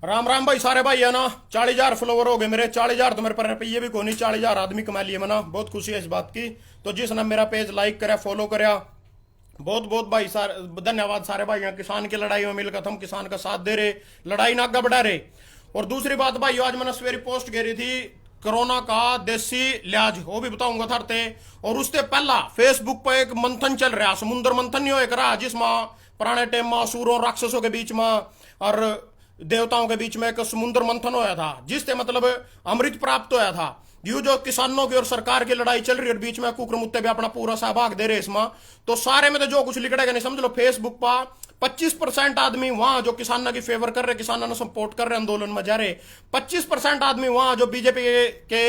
राम राम भाई सारे भाई है ना। 40,000 फॉलोवर हो गए मेरे। 40,000 तो मेरे पर रुपये भी को नहीं, 40,000 आदमी कमा लिए मना। बहुत खुशी है इस बात की। तो जिसने मेरा पेज लाइक करा, फॉलो करा, बहुत बहुत भाई सारे धन्यवाद। सारे भाई यहाँ किसान की लड़ाई में मिलकर हम किसान का साथ दे रहे, लड़ाई ना आगे बढ़ा रहे। और दूसरी बात भाई, आज मैंने सवेरे पोस्ट करी थी कोरोना का देसी इलाज, वो भी बताऊंगा थरते। और उससे पहला फेसबुक पर एक मंथन चल रहा, समुद्र मंथन नहीं हो रहा, जिसमें पुराने टाइम में असुरों राक्षसों के बीच में और देवताओं के बीच में एक समुद्र मंथन होया था, जिससे मतलब अमृत प्राप्त होया था। यू जो किसानों की और सरकार की लड़ाई चल रही है और बीच में कुकरमुत्ते भी अपना पूरा सहभाग दे रहे इसमें, तो सारे में तो जो कुछ लिखड़ेगा नहीं, समझ लो फेसबुक पर 25% आदमी वहां जो किसानों की फेवर कर रहे, किसानों ने सपोर्ट कर रहे, आंदोलन में जा रहे। 25% आदमी वहां जो बीजेपी के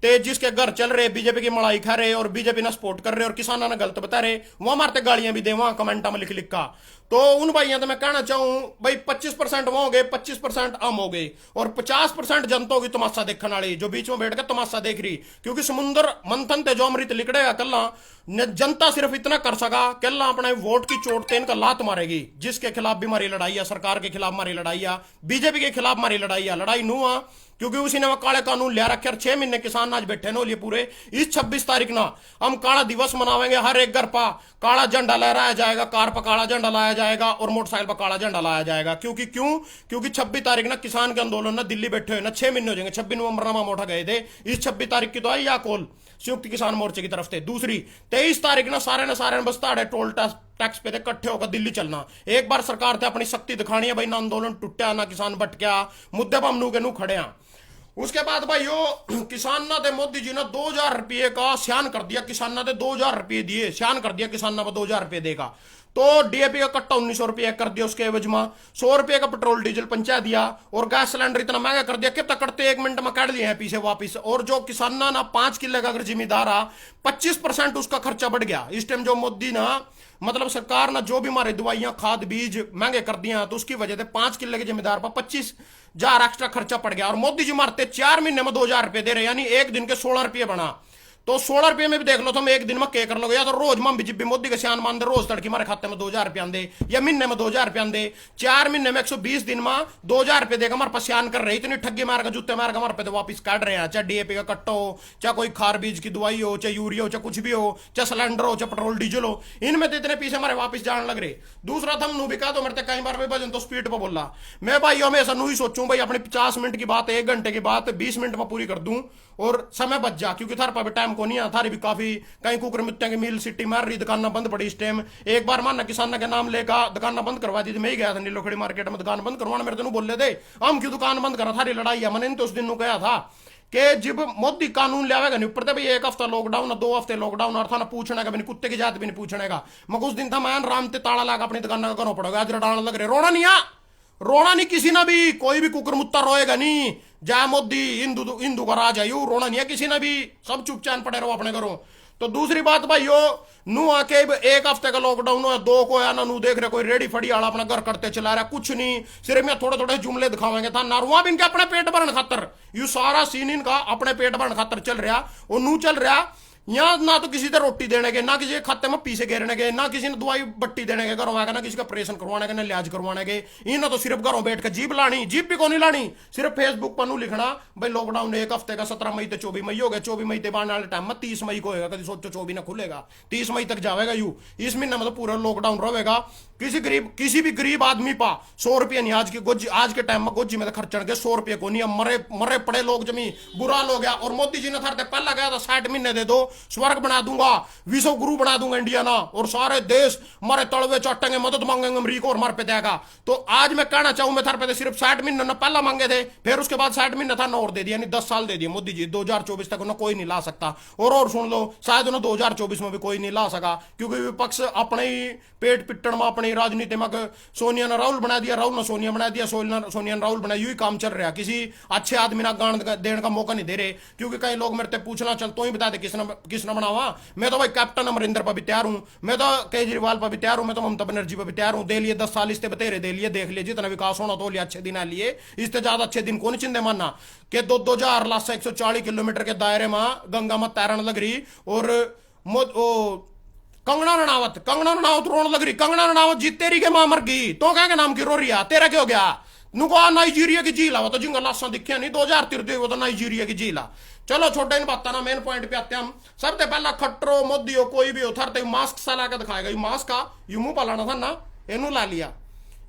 ते जिसके घर चल रहे, बीजेपी की मड़ाई खा रहे और बीजेपी ने सपोर्ट कर रहे और किसानों ने गलत बता रहे, वहां मारते गालियां भी दे वहां कमेंटा में लिख लिख का। तो उन भाइयों तो मैं कहना चाहूं भाई 25% वो हो गए, 25% आम हो गए और 50% जनता की तमाशा देखने वाली जो बीच में बैठ कर तमाशा देख रही। क्योंकि समुद्र मंथन ते जो अमृत लिकड़ेगा कल्ला जनता सिर्फ इतना कर सका, कल्ला अपने वोट की चोट तेन का लात मारेगी। जिसके खिलाफ भी हमारी लड़ाई है, सरकार के खिलाफ हमारी लड़ाई है, बीजेपी के खिलाफ हमारी लड़ाई है, लड़ाई नू आ। क्योंकि उसी ने वो काले कानून लिया रखे और 6 महीने किसान आज बैठे नो लिए पूरे। इस 26 तारीख ना हम काला दिवस मनावेंगे, हर एक घर पर काला झंडा लहराया जाएगा, कार पर काला झंडा लाया जाएगा और मोटरसाइकिल पर काला झंडा लाया जाएगा। क्योंकि 26 तारीख ना किसान के आंदोलन ना दिल्ली बैठे हुए ना 6 महीने हो जाएंगे। 26 नवंबर ना मोटा गए थे, इस 26 तारीख की तो आई या कॉल संयुक्त किसान मोर्चे की तरफ से। दूसरी 23 तारीख ना सारे ने बस ताड़े टोल टैक्स पे थे इकट्ठे होकर दिल्ली चलना। एक बार सरकार थे अपनी शक्ति दिखानी है भाई, ना आंदोलन टूटा ना किसान भटका, मुद्दे पर हम नू के नू खड़े हैं। उसके बाद भाई यो किसान ना दे मोदी जी ने 2,000 रुपये का स्यान कर दिया, किसान ना दे 2,000 रुपये दिए, स्यान कर दिया किसान ना 2,000 रुपये देगा। तो डीएपी का कट्टा 1,900 रुपये कर दिया, उसके एवज में 100 रुपये का पेट्रोल डीजल पंचा दिया और गैस सिलेंडर इतना महंगा कर दिया कि तक करते 1 मिनट में काट दिए हैं पीछे वापिस। और जो किसान ना 5 किलो का अगर जिम्मेदार आ 25% उसका खर्चा बढ़ गया। इस टाइम जो मोदी ना मतलब सरकार ना जो भी हमारे दवाइयां खाद बीज महंगे कर दिया, तो उसकी वजह से 5 किलो के जिम्मेदार पर 25,000 एक्स्ट्रा खर्चा पड़ गया। और मोदी जी मारते 4 महीने में 2,000 रुपये दे रहे, यानी एक दिन के 16 रुपये बना। तो 16 रुपये में भी देख लो तुम, एक दिन में के कर लोगे। या तो रोज में बीजेपी मोदी के सियान मान दे, रोज तड़की हमारे खाते में 2,000 रुपये आंदे, या महीने में 2,000 रुपये आंदे। 4 महीने में 120 दिन में 2,000 रुपये देगा हमारे पास सियान कर रहे। इतनी ठगी मार का जूते मार का हमारे पे तो वापिस काट रहे हैं। चाहे डीएपी का कट्टा हो, चाहे कोई खार बीज की दवाई हो, चाहे यूरिया हो, चाहे कुछ भी हो, चाहे सिलेंडर हो, चाहे पेट्रोल डीजल हो, इनमें तो इतने पीछे हमारे वापिस जाने लग रहे। दूसरा था नू भी कहा तो मेरे कई बार भाई भजन तो स्पीड पर बोला। मैं भाई हमेशा नू ही सोचूं भाई अपने 50 मिनट की बात 1 घंटे की बात 20 मिनट में पूरी कर दूं और समय बच जा। क्योंकि थार पर टाइम को नहीं आ, थारी भी काफी कहीं कुकर मिट्टिया की मिल सिटी मार रही, दुकान बंद पड़ी इस टाइम। एक बार मानना किसान के नाम लेकर दुकान बंद करवा दी थी, मैं ही गया था नीलोखड़ी मार्केट में दुकान बंद करवाना। मेरे तो बोल रहे थे हम क्यों दुकान बंद करा, थारी लड़ाई है। मैंने तो उस दिन कहा था कि जब मोदी कानून लावेगा नहीं ऊपर भाई 1 हफ्ता लॉकडाउन 2 हफ्ते लॉकडाउन और था ना पूछने का भी नहीं, कुत्ते की जात भी नहीं पूछने का। मैं उस दिन था मैं राम ते ताला लगा अपनी दुकान का करना पड़ेगा। आज रडाना लग रहे, रोना नहीं आ, रोना नहीं किसी ने भी, कोई भी कुकर मुत्ता रोएगा नहीं। जय मोदी, हिंदू का राज है, यू रोना नहीं है किसी ने भी, सब चुपचाप पड़े रहो अपने घरों। तो दूसरी बात भाई यो नू आके 1 हफ्ते का लॉकडाउन हो 2 को या ना नू देख रहे कोई रेडी फड़ी आला अपना घर करते चला रहा, कुछ नहीं, सिर्फ मैं थोड़े थोड़े जुमले दिखावेंगे था नारुआ भी इनके अपने पेट भरने खातर। यू सारा सीन इनका अपने पेट भरने खातर चल रहा और नू चल रहा। यहाँ ना तो किसी से रोटी देने के, ना किसी के खाते में पीसे घेरने के, ना किसी ने दवाई बट्टी देने के घरों आएगा, ना किसी का ऑपरेशन करवाने के, ना इलाज करवाने के। इन तो सिर्फ घरों बैठ कर जीप लानी, जीप भी को नहीं लानी, सिर्फ फेसबुक पर नू लिखना भाई लॉकडाउन 1 हफ्ते का 17 मई से 24 मई हो गया। 24 मई के बाद वाले टाइम में 30 मई को होगा, कभी सोचो 24 ना खुलेगा, 30 मई तक जाएगा यू। इस महीने में तो पूरा लॉकडाउन रहेगा। किसी भी गरीब आदमी पा 100 रुपये नहीं आज के टाइम में गोजी में खर्चण के 100 रुपये को नहीं। मरे पड़े लोग जमी बुरा लोग गया। और मोदी जी ने थरते पहला गया था 60 महीने दे दो, स्वर्ग बना दूंगा, विश्व गुरु बना दूंगा इंडिया ना, और सारे देश मारे तड़वे चाटेंगे, मदद मांगेंगे अमरीका और मार पे देगा। तो आज मैं कहना चाहूं मैं थार पे सिर्फ 60 महीने ना पहला मांगे थे, फिर उसके बाद 60 महीने था ना और दे दिया, यानी 10 साल दे दिए मोदी जी। 2024 तक उन्हें कोई नहीं ला सकता। और सुन लो शायद उन्हें 2024 में भी कोई नहीं ला सका, क्योंकि विपक्ष अपने ही पेट पिट्टन में अपनी राजनीति में सोनिया ने राहुल बना दिया, राहुल ने सोनिया बना दिया, सोनिया ने राहुल बना, यही काम चल रहा। किसी अच्छे आदमी ना गान देने का मौका नहीं दे रहे। क्योंकि कई लोग मेरे पूछना चल तो ही बता दे किसने बनावा। मैं तो भाई कैप्टन अमरिंदर पर भी तैयार हूं, मैं तो केजरीवाल पर भी तैयार हूं, मैं तो ममता बनर्जी पर भी तैयार हूं। दे लिए 10 साल इससे बतेरे दे लिए, देख लिए जितना विकास होना तो लिए अच्छे दिन आ लिए, इससे ज्यादा अच्छे दिन कौन चिंदे मानना कि 2,000 लाख से 140 किलोमीटर के दायरे में गंगा में तैरने लग रही और कंगना रनावत रोने लग रही। कंगना रनावत जी तेरी के मां मर गई तो क्या के नाम की रो रही है, तेरा क्या हो गया? नुको नाइजीरिया की झील वो तो जिंगा लाशा दिखे नहीं 2013 वो तो नाइजीरिया की झील। चलो छोटे इन बात ना मेन पॉइंट पे आते हैं हम। सबसे पहला खट्टरो मोदी हो कोई भी हो थरते मास्क सा ला के दिखाएगा, यू मास्क का यू मुंह पालाना था ना, इनू ला लिया।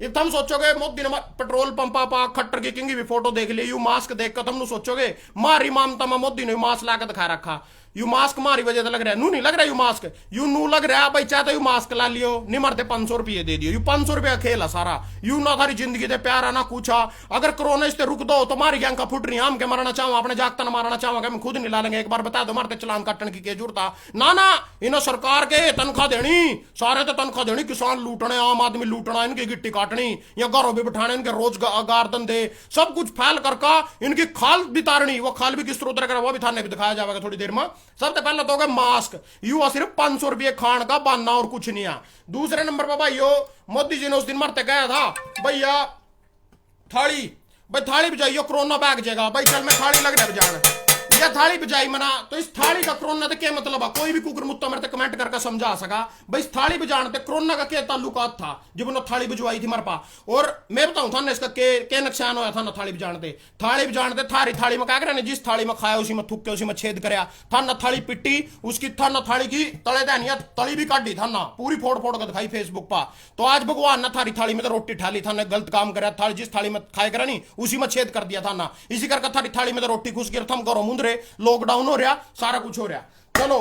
ये तुम सोचोगे मोदी ने पेट्रोल पंपा पा खट्टर की किंगी भी फोटो देख ली, यू मास्क देख कर तुम सोचोगे मारी मामता में मोदी ने मास्क ला के दिखा रखा। यू मास्क मारी वजह से लग रहा है, नू नहीं लग रहा यू मास्क, यू नू लग रहा है भाई चाहते यू मास्क ला लियो नहीं मरते 500 रुपये दे दियो, यू 500 रुपया खेल है सारा। यू ना थारी जिंदगी दे प्यारा ना पूछा, अगर कोरोना इससे रुक दो तो मारी गैंग का फुट रही हम के मरना चाहूँ अपने जागता ना मारना चाहूँ हम खुद नहीं ला लेंगे, एक बार बता दो मारते चलान काटने की जरूरत ना ना। इन्हें सरकार के तनख्वाह देनी, सारे तो तनख्वाह देनी, किसान लूटने आम आदमी लूटना, इनकी गिट्टी काटनी या घरों भी बिठाने, इनके रोजगार धंधे सब कुछ फैल करका इनकी खाल भी तारनी, वो खाल भी किस तरह उतर कर वो भी थाने भी दिखाया जाएगा थोड़ी देर में। सबसे पहले तो मास्क यू सिर्फ 500 रुपये खान का बहाना और कुछ नहीं है। दूसरे नंबर पर भाइयों मोदी जी ने उस दिन मरते गया था भैया थाली, भाई थाली बजाइयो कोरोना बैग जाएगा, भाई चल मैं थाली लग रहा बजान या थाली बजाई मना, तो इस थाली का कोरोना तो क्या मतलब है? कोई भी कुकर मुत्ता मेरे कमेंट करके समझा सका भाई इस थाली बजाने कोरोना का क्या ताल्लुकात था जब उन्होंने थाली बजवाई थी मरपा। और मैं बताऊं था ना इसका क्या नुकसान होया था ना थाली बजाने, थाली बजाने थारी थाली में क्या करे जिस थाली में खाया उसी में थुक के उसी में छेद कराया था ना, थाली पिट्टी उसकी था ना, थाली की तले दानिया तली भी काटी था ना, पूरी फोड़ फोड़ कर दिखाई फेसबुक पर। तो आज भगवान ना थारी थाली में तो रोटी ठाली था ना, गलत काम कराया थाली जिस थाली में खाया करा नहीं उसी में छेद कर दिया था ना, इसी करके थारी थाली में तो रोटी घुस गया थम करो मुंदरे, लॉकडाउन हो रहा सारा कुछ हो रहा। चलो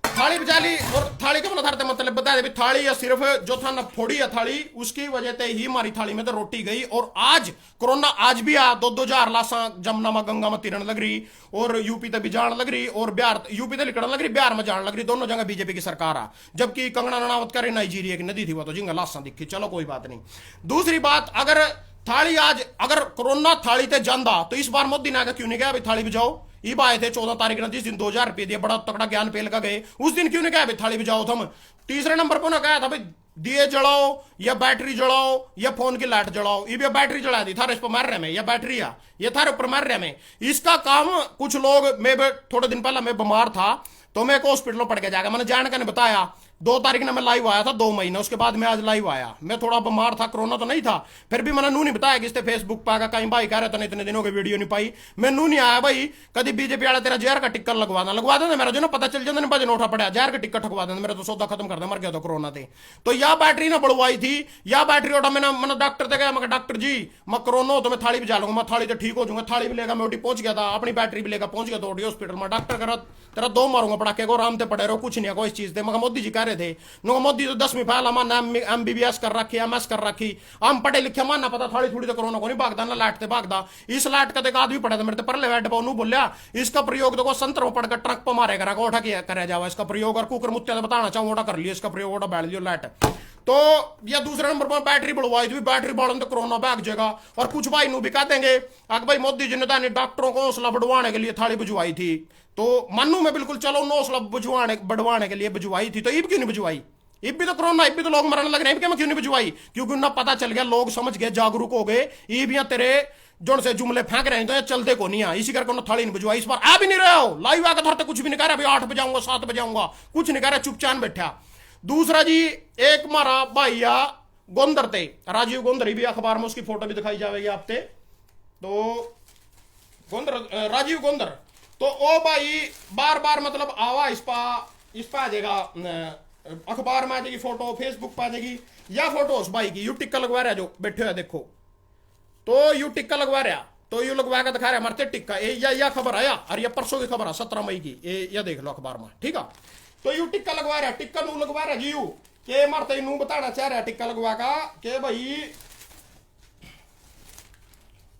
थाली बजा ली, और थाली के मतलब बता दे थाली या सिर्फ जो था ना फोड़ी है थाली उसकी वजह से ही हमारी थाली में तो रोटी गई। और आज कोरोना आज भी आ 2-2 लाशा जमुना में गंगा में तिरन लग रही, और यूपी तक भी जान लग रही, और बिहार यूपी तक लिखने लग रही, बिहार में जान लग रही, दोनों जगह बीजेपी की सरकार आ, जबकि कंगना रनावत करे नाइजीरिया की नदी थी वो तो जिंगा लाशा दिखी। चलो कोई बात नहीं। दूसरी बात, अगर थाली आज अगर कोरोना थाली ते जांदा तो इस बार मोदी ने आगे क्यों नहीं गया भाई थाली बजाओ? ईब आए थे 14 तारीख ने जिस दिन 2000 रुपये दिए, बड़ा तगड़ा ज्ञान पेल का गए, उस दिन क्यों नहीं कहा भाई थाली बजाओ तुम? तीसरे नंबर पर ना कहा था भाई दिए जलाओ या बैटरी जलाओ या फोन की लाइट जलाओ, ये बैटरी जला दी थारे इस पर मार रहे में या बैटरी आ ये थारे ऊपर मार रहे में। इसका काम कुछ लोग, मैं थोड़े दिन पहले मैं बीमार था तो मैं एक हॉस्पिटल पड़ के जाकर मैंने जानकर ने बताया 2 तारीख ने मैं लाइव आया था 2 महीने, उसके बाद मैं आज लाइव आया। मैं थोड़ा बीमार था, कोरोना तो नहीं था, फिर भी मैंने नू नहीं बताया कि इससे फेसबुक पे आगा कहीं भाई कह रहे थे इतने दिनों की वीडियो नहीं पाई, मैं नू नहीं आया भाई। कभी बीजेपी वाला तेरा जहर का टिक्का लगवा देना मेरा जो ना पता चल जाता बजन उठा पड़ा, जहर का टिक्का ठकवा देना, मेरा तो सौदा खत्म कर दे मर गया तो कोरोना थे। तो या बैटरी ना बढ़वाई थी या बैटरी उठा, मैंने डॉक्टर से गया, मैं डॉक्टर जी मैं कोरोना हो तो मैं थाली बजा लूंगा, मैं थाली तो ठीक हो जाऊंगा, थाली भी लेगा मैं उठी पहुंच गया था, अपनी बैटरी भी लेकर पहुंच गया तो हॉस्पिटल में। डॉक्टर कह तेरा 2 मारूंगा पटाखे को, आराम से पड़े रहो कुछ नहीं है कोई चीज थे। मगर मोदी जी कह रहे थे मोदी तो 10वीं फेल हमारा MBBS कर रखी MS कर रखी, हम पढ़े लिखे मानना पता थाली थोड़ी तो कोरोना को नहीं भागदा ना लाइट से भागदा। इस लाइट का देखा आदमी पड़े थे मेरे पर बैठ पाऊ बोलिया इसका प्रयोग देखो संतर में पड़कर ट्रक पर मारे करा ओठा किया करे जावा इसका प्रयोग, और कुकर मुत्या बताना चाहूँ ओटा कर लिया इसका प्रयोग, ओटा बैठ लियो लाइट। तो या दूसरे नंबर पर बैटरी बढ़वाई थी, बैटरी बढ़ने तो कोरोना भाग जाएगा। और कुछ भाई नू भी कह देंगे अगर भाई मोदी जी ने डॉक्टरों को हौसला बढ़वाने के लिए थाली बुझवाई थी, तो मानू मैं बिल्कुल चलो हौसला बढ़वाने के लिए बुझवाई थी, तो ईब क्यों नहीं बुझवाई? इब भी तो कोरोना, इब भी तो लोग मरने लग रहे हैं, क्यों नहीं बुझवाई? क्योंकि उन्हें पता चल गया, लोग समझ गए, जागरूक हो गए, ईब या तेरे जोन से जुमले फेंक रहे हैं तो चलते को नहीं है, इसी करके उन्होंने थाली नहीं बुझवाई। इस बार आ भी नहीं रहे हो लाइव आकर धरते कुछ भी नहीं कह रहा, 8 बजाऊंगा 7 बजाऊंगा कुछ नहीं कह रहा, चुपचाप बैठा। दूसरा जी एक हमारा भैया गोंदर थे, राजीव गोंदर, भी अखबार में उसकी फोटो भी दिखाई जाएगी आपते, तो गोंदर राजीव गोंदर, तो ओ भाई बार बार मतलब आवा इस पा आ जाएगा, अखबार में आ जाएगी फोटो, फेसबुक पर आ जाएगी, या फोटो उस भाई की यू टिक्का लगवा रहा जो बैठे हुए देखो, तो यू टिक्का लगवा रहा, तो यू लगवा कर दिखा रहा मरते टिक्का, या खबर आया, और ये परसों की खबर है 17 मई की, ये देख लो अखबार में, ठीक है। तो यू टिक्का लगवा रहा, टिक्का नू लगवा रहा जी, यू के मरते नू बताना चाह रहा टिक्का लगवा का के भाई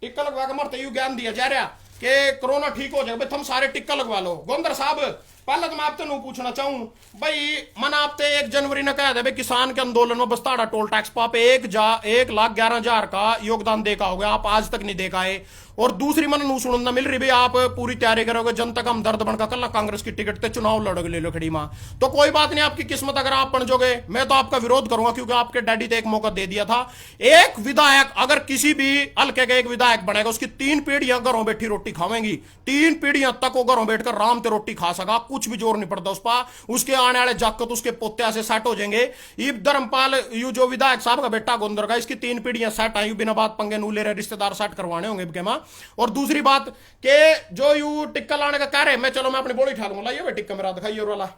टिक्का लगवा के मरते यू ज्ञान दिया जा रहा कि कोरोना ठीक हो जाएगा, भाई तुम सारे टिक्का लगवा लो। गोंदर साहब पहले तो मैं आपसे नू पूछना चाहूं भाई, मन आपते 1 जनवरी ने कहा था भाई किसान के आंदोलन में बस्ताड़ा टोल टैक्स पर आप 1,11,000 का योगदान देखा होगा, आप आज तक नहीं देखा है। और दूसरी मन नू सुनना मिल रही भाई आप पूरी तैयारी करोगे जनता का हमदर्द बनकर कल कांग्रेस की टिकट पे चुनाव लड़ोगे ले लो खड़ी मां, तो कोई बात नहीं, आपकी किस्मत अगर आप बन जोगे मैं तो आपका विरोध करूंगा, क्योंकि आपके डैडी ने एक मौका दे दिया था। एक विधायक अगर किसी भी हल्के का एक विधायक बनेगा उसकी 3 पीढ़ियां घरों बैठी रोटी खावेंगी, 3 पीढ़ियां तक वो घरों बैठकर राम ते रोटी खा सका, कुछ भी जोर नहीं पड़ता उस पर, उसके आने वाले जाकत उसके पोते से सेट हो जाएंगे। ये धर्मपाल यू जो विधायक साहब का बेटा गोंदर का, इसकी 3 पीढ़ियां सेट आई बिना बात पंगे नू ले रहे, रिश्तेदार सेट करवाने होंगे के मां। और दूसरी बात के जो यू टिक्का लाने का कह रहे, मैं चलो मैं अपनी बोली उठा लूंगा, लाइए भाई टिक्का मेरा दिखाइए और वाला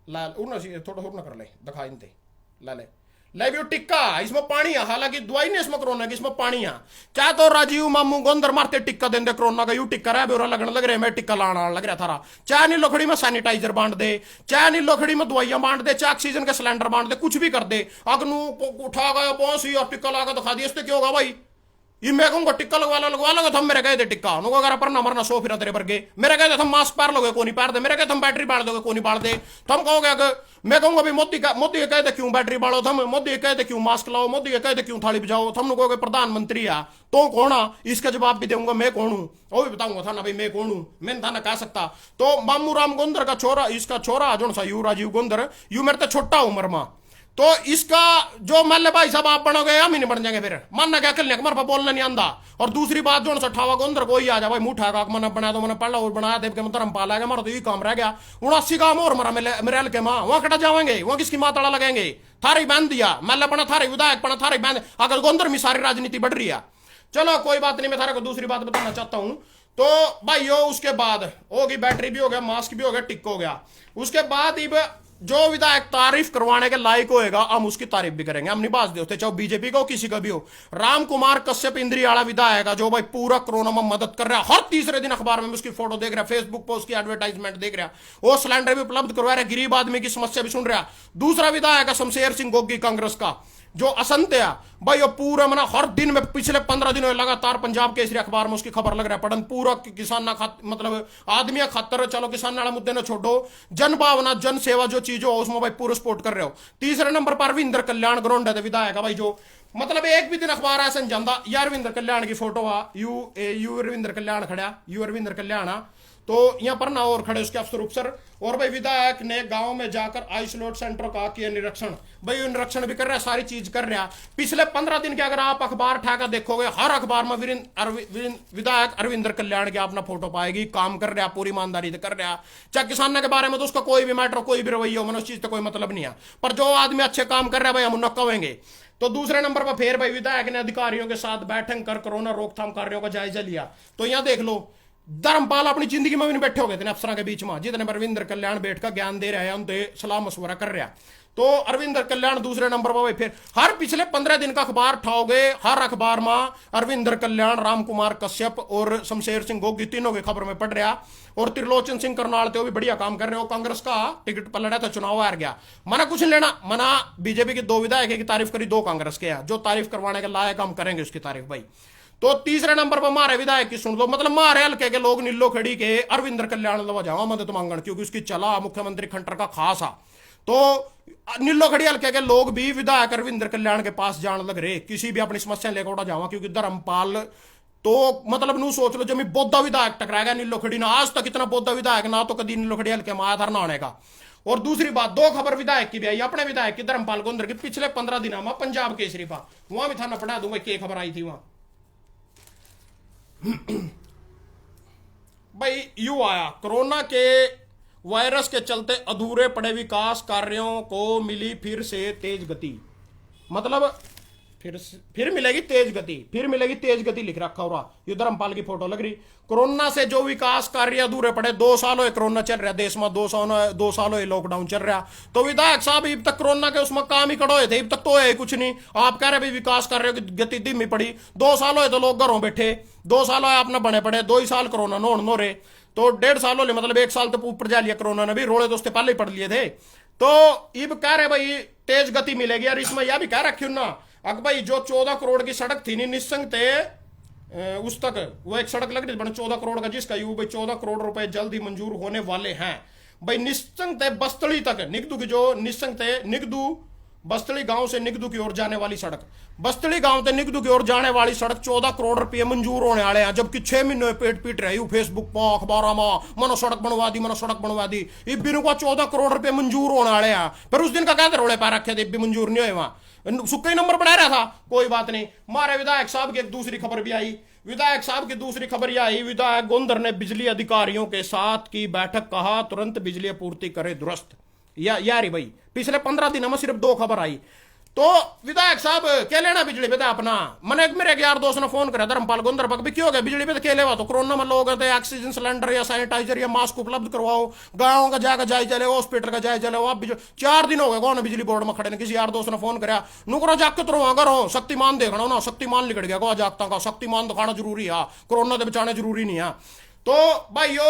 लाल उड़ना थोड़ा उड़ना कर ले दिखा इनते ला ले लाइव यो टिक्का, इसमें पानी है, हालांकि दवाई नहीं इसमें कोरोना की, इसमें पानी है। क्या तो राजीव मामू गोंदर मारते टिक्का देंगे कोरोना का, यू टिक्का रहा बेरा लगने लग रहा है, मैं टिक्का लाना लग रहा थारा। चाहे नहीं लोखड़ी में सैनिटाइजर बांट दे, चाहे नहीं लोखड़ी में दवाइयां बांट दे, चाहे ऑक्सीजन के सिलेंडर बांट दे, कुछ भी कर दे, अगनू उठा गया पहुंची और टिक्का लगा दिखा दिया, इससे क्या होगा भाई? ये मैं कहूंगा टिक्का लगवा लो थम, मेरे गए थे टिक्का उनको अगर पर ना मरना सो फिर तेरे वर्गे, मेरे गए थे थम मास्क पार लोगे को नहीं पार दे, मेरे गए थम बैटरी बाढ़ दोगे को नहीं बाढ़ दे, थम कहोगे अगर मैं कहूंगा भाई मोदी कहते क्यों बैटरी बाढ़ो, थम मोदी कहते क्यों मास्क लाओ, मोदी कहते क्यों थाली बजाओ, थम कहोगे प्रधानमंत्री आ तो कौन आ, इसका जवाब भी दूंगा मैं कौन हूं, वो भी बताऊंगा था ना भाई मैं कौन हूं, मैंने था ना कह सकता। तो मामू राम गोंदर का छोरा, इसका छोरा जो सा यू राजीव गोंदर, यू मेरे तो छोटा उम्र में, तो इसका जो मान ले भाई साहब आप बनोगे हम ही नहीं बन जाएंगे, फिर मानना क्या कल हमारे बोलना नहीं आंदा। और दूसरी बात जो अठावा गोंदर कोई आ जा भाई मुंह उठा मन बना दो, मैंने पढ़ लो और बनाया देव के धर्म पाला गया, हमारा तो यही काम रह गया, 79 काम और मरा मेरे हल्के माँ, वहां कटा जाएंगे, वहां किसकी माँ तड़ा लगेंगे, थारी बांध दिया मैं बना थारे विधायक बना थारी बांध, अगर गोंदर में सारी राजनीति बढ़ रही है। चलो कोई बात नहीं, मैं थारे को दूसरी बात बताना चाहता हूं। तो भाई यो उसके बाद होगी बैटरी भी हो गया, मास्क भी हो गया, टिक हो गया, उसके बाद जो विधायक तारीफ करवाने के लायक होएगा हम उसकी तारीफ भी करेंगे, हम नहीं बात देते चाहे बीजेपी का हो किसी का भी हो। राम कुमार कश्यप इंद्रियाला विधायक है जो भाई पूरा कोरोना में मदद कर रहा है, हर तीसरे दिन अखबार में उसकी फोटो देख रहा है, फेसबुक पर उसकी एडवर्टाइजमेंट देख रहा है, वो सिलेंडर भी उपलब्ध करवा रहा है, गरीब आदमी की समस्या भी सुन रहा है। दूसरा विधायक है शमशेर सिंह गोगी कांग्रेस का, जो असंत है भाई, वो पूरा मना हर दिन में पिछले 15 दिनों लगातार पंजाब केसरी अखबार में उसकी खबर लग रहा है पढ़न, पूरा किसान मतलब आदमी खातर, चलो किसान वाला मुद्दे ना छोड़ो, जन भावना जन सेवा जो चीज हो उसमें भाई पूरा सपोर्ट कर रहे हो। तीसरे नंबर पर अरविंदर कल्याण ग्राउंड है विधायक है भाई, जो मतलब एक भी दिन अखबार ऐसा नहीं जानता यार अरविंदर कल्याण की फोटो आ, यू अरविंदर कल्याण खड़ा, यू अरविंदर कल्याण आ, तो यहां पर ना और खड़े उसके अफसर उपसर। और भाई विधायक ने गांव में जाकर आइसोलेट सेंटर का किया निरीक्षण, भाई निरीक्षण भी कर रहा है, सारी चीज कर रहा है। पिछले 15 दिन के अगर आप अखबार ठाकर देखोगे हर अखबार में विधायक अरविंदर कल्याण की अपना फोटो पाएगी, काम कर रहा, पूरी ईमानदारी से कर रहा, चाहे किसानों के बारे में तो उसका कोई भी मैटर कोई भी रवैया हो, उस चीज तो कोई मतलब नहीं है, पर जो आदमी अच्छे काम कर रहा है भाई हम उन्हें कहेंगे। तो दूसरे नंबर पर फिर भाई विधायक ने अधिकारियों के साथ बैठक कर कोरोना रोकथाम कार्यों का जायजा लिया। तो यहां देख लो धर्मपाल अपनी जिंदगी में भी नहीं बैठे हो गए थे अफसरों के बीच में, जितने अरविंदर कल्याण बैठ कर ज्ञान दे रहे हैं उनसे सलाह मशवरा कर रहा। तो अरविंदर कल्याण दूसरे नंबर पर, फिर हर पिछले 15 दिन का अखबार उठाओगे, हर अखबार में अरविंदर कल्याण, राम कुमार कश्यप और शमशेर सिंह गोगी तीनों की खबर में पढ़ रहा। और त्रिलोचन सिंह करनाल थे वो भी बढ़िया काम कर रहे हो, कांग्रेस का टिकट पर लड़ा था, चुनाव हार गया, मना कुछ नहीं लेना, मना बीजेपी के 2 विधायक की तारीफ करी, 2 कांग्रेस के हैं, जो तारीफ करवाने के लायक हम करेंगे उसकी तारीफ भाई। तो तीसरे नंबर पर मारे विधायक की सुन लो, मतलब मारे हल्के के लोग नीलो खड़ी के अरविंदर कल्याण लवा जाओ मदद मांगन, क्योंकि उसकी चला मुख्यमंत्री खट्टर का खास आ। तो नीलो खड़ी हल्के के लोग भी विधायक अरविंदर कल्याण के पास जान लग रहे, किसी भी अपनी समस्या लेकर उठा जावा, क्योंकि धर्मपाल तो मतलब नू सोच लो जमी बौद्धा विधायक टकराएगा नीलो खड़ी ना, आज तक इतना बौद्धा विधायक ना तो कभी नीलो खड़ी हल्के में आया था ना आने का। और दूसरी बात 2 खबर विधायक की भी आई, अपने विधायक की धर्मपाल गोंदर की पिछले 15 दिनों में पंजाब केसरी पा, वहां भी था ना पढ़ा दूंगा क्या खबर आई थी वहां भाई यू आया, कोरोना के वायरस के चलते अधूरे पड़े विकास कार्यों को मिली फिर से तेज गति, मतलब फिर मिलेगी तेज गति, फिर मिलेगी तेज गति लिख रखा हो रहा, ये धर्मपाल की फोटो लग रही। कोरोना से जो विकास कार्य अधूरे पड़े, 2 साल हो कोरोना चल रहा देश में, 2 साल हो लॉकडाउन चल रहा, तो विधायक साहब अब तक कोरोना के उसमें काम ही कड़ोए थे, अब तक तो है कुछ नहीं, आप कह रहे भाई विकास कार्यों की गति धीमी पड़ी, 2 साल हो तो लोग घरों बैठे, 2 साल हो अपना बने पड़े, 2 ही साल कोरोना नो रहे, तो 1.5 साल हो मतलब 1 साल तो ऊपर जा लिया कोरोना ने भी, रोड़े तो उससे पहले ही पढ़ लिए थे। तो अब कह रहे भाई तेज गति मिलेगी, और इसमें यह भी कह रखी ना अगर भाई जो 14 करोड़ की सड़क थी निस्संग थे उस तक वो एक सड़क लग रही थी 14 करोड़ का, जिसका यू भाई 14 करोड़ रुपए जल्द ही मंजूर होने वाले हैं भाई, निस्संग थे बस्तड़ी तक, निगदू की जो निस्संग थे निगदू बस्तड़ी गांव से निगदू की ओर जाने वाली सड़क, बस्तड़ी गांव से निगदू की ओर जाने वाली सड़क 14 करोड़ रुपए मंजूर होने वाले हैं, जबकि 6 महीने पेट पीट रही हूँ फेसबुक पर, अखबार में, मनो सड़क बनवा दी, मनो सड़क बनवा दी। इब्बी को 14 करोड़ रुपए मंजूर होने वाले हैं, फिर उस दिन का कहते रोड़े पा रखे थे, इब्बी मंजूर नहीं हुए, वहां सुक्का ही नंबर बना रहा था। कोई बात नहीं। हमारे विधायक साहब की एक दूसरी खबर भी आई, विधायक साहब की दूसरी खबर यह आई, विधायक गोंदर ने बिजली अधिकारियों के साथ की बैठक, कहा तुरंत बिजली आपूर्ति करे दुरुस्त। यारी भाई पिछले 15 दिनों में सिर्फ 2 खबर आई। तो विधायक साहब क्या लेना बिजली पे अपना, मैंने मेरे एक यार दोस्त ने फोन करा धर्मपाल गोंदर पक भी क्यों गया बिजली पे क्या लेवा, तो कोरोना में लोग ऑक्सीजन सिलेंडर या सैनिटाइजर या मास्क उपलब्ध करवाओ, गाँव का जाकर जाए चले, हॉस्पिटल का जाए चले। आप 4 दिन हो गए कौन बिजली बोर्ड में खड़े ने, किसी यार दोस्त ने फोन करा, नुकरा जाके तो अगर हो शक्तिमान देखना ना, शक्तिमान लिखट गया को जागता का, शक्तिमान दिखाना जरूरी है, कोरोना से बचाना जरूरी नहीं है। तो भाई यो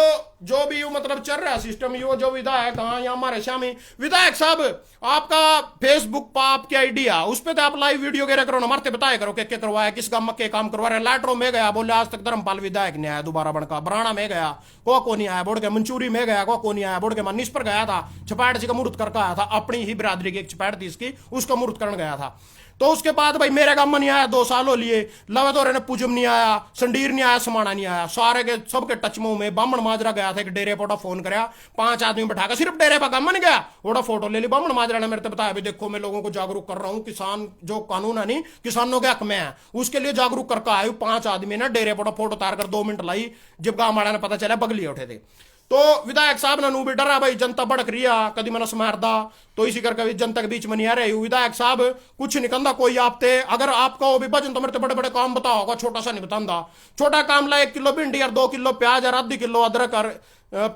जो भी यू मतलब चल रहा है सिस्टम, यो जो विधायक हाँ या हमारे शामी विधायक साहब, आपका फेसबुक पर आपकी आईडी है, उस पर तो आप लाइव वीडियो वगैरह करो ना, मरते बताया करो क्या करवाया, किस काम के काम करवा रहे। लाटरो में गया बोले आज तक धर्मपाल विधायक नहीं आया दोबारा बनका, बराना में गया को नहीं आया बोल के, मंचूरी में गया को नहीं आया बोल के, मनीष पर गया था छपाट जी का मुहूर्त करके आया था, अपनी ही बिरादरी की एक छपाट थी इसकी, उसका मुहूर्त करने गया था। तो उसके बाद भाई मेरे गांव में नहीं आया 2 साल हो लिए, लवे तो ने पूजम नहीं आया, संडीर नहीं आया, समाना नहीं आया, सारे के सबके टचमो में। बामण माजरा गया था एक डेरे पर, फोन कराया 5 आदमी बैठाकर, सिर्फ डेरे पर गांव में नहीं गया, वो फोटो ले ली। बामण माजरा ने मेरे को बताया भी देखो मैं लोगों को जागरूक कर रहा हूँ, किसान जो कानून है नहीं किसानों के हक में है, उसके लिए जागरूक करके आयु। 5 आदमी ने डेरे पर फोटो उतार कर 2 मिनट लाई, जब गांव वाले ने पता चला बगली उठे थे। तो विधायक साहब ने नू भी डरा भाई जनता भड़क रही है, कभी मैंने मारदा, तो इसी करके जनता के बीच में नहीं आ रही। विधायक साहब कुछ निकलता कोई आपते, अगर आपका वो भी भजन तो मेरे बड़े बड़े काम बताओगा, छोटा सा नहीं बतांदा। छोटा काम ला 1 किलो भिंडी और 2 किलो प्याज और आधी किलो अदरक और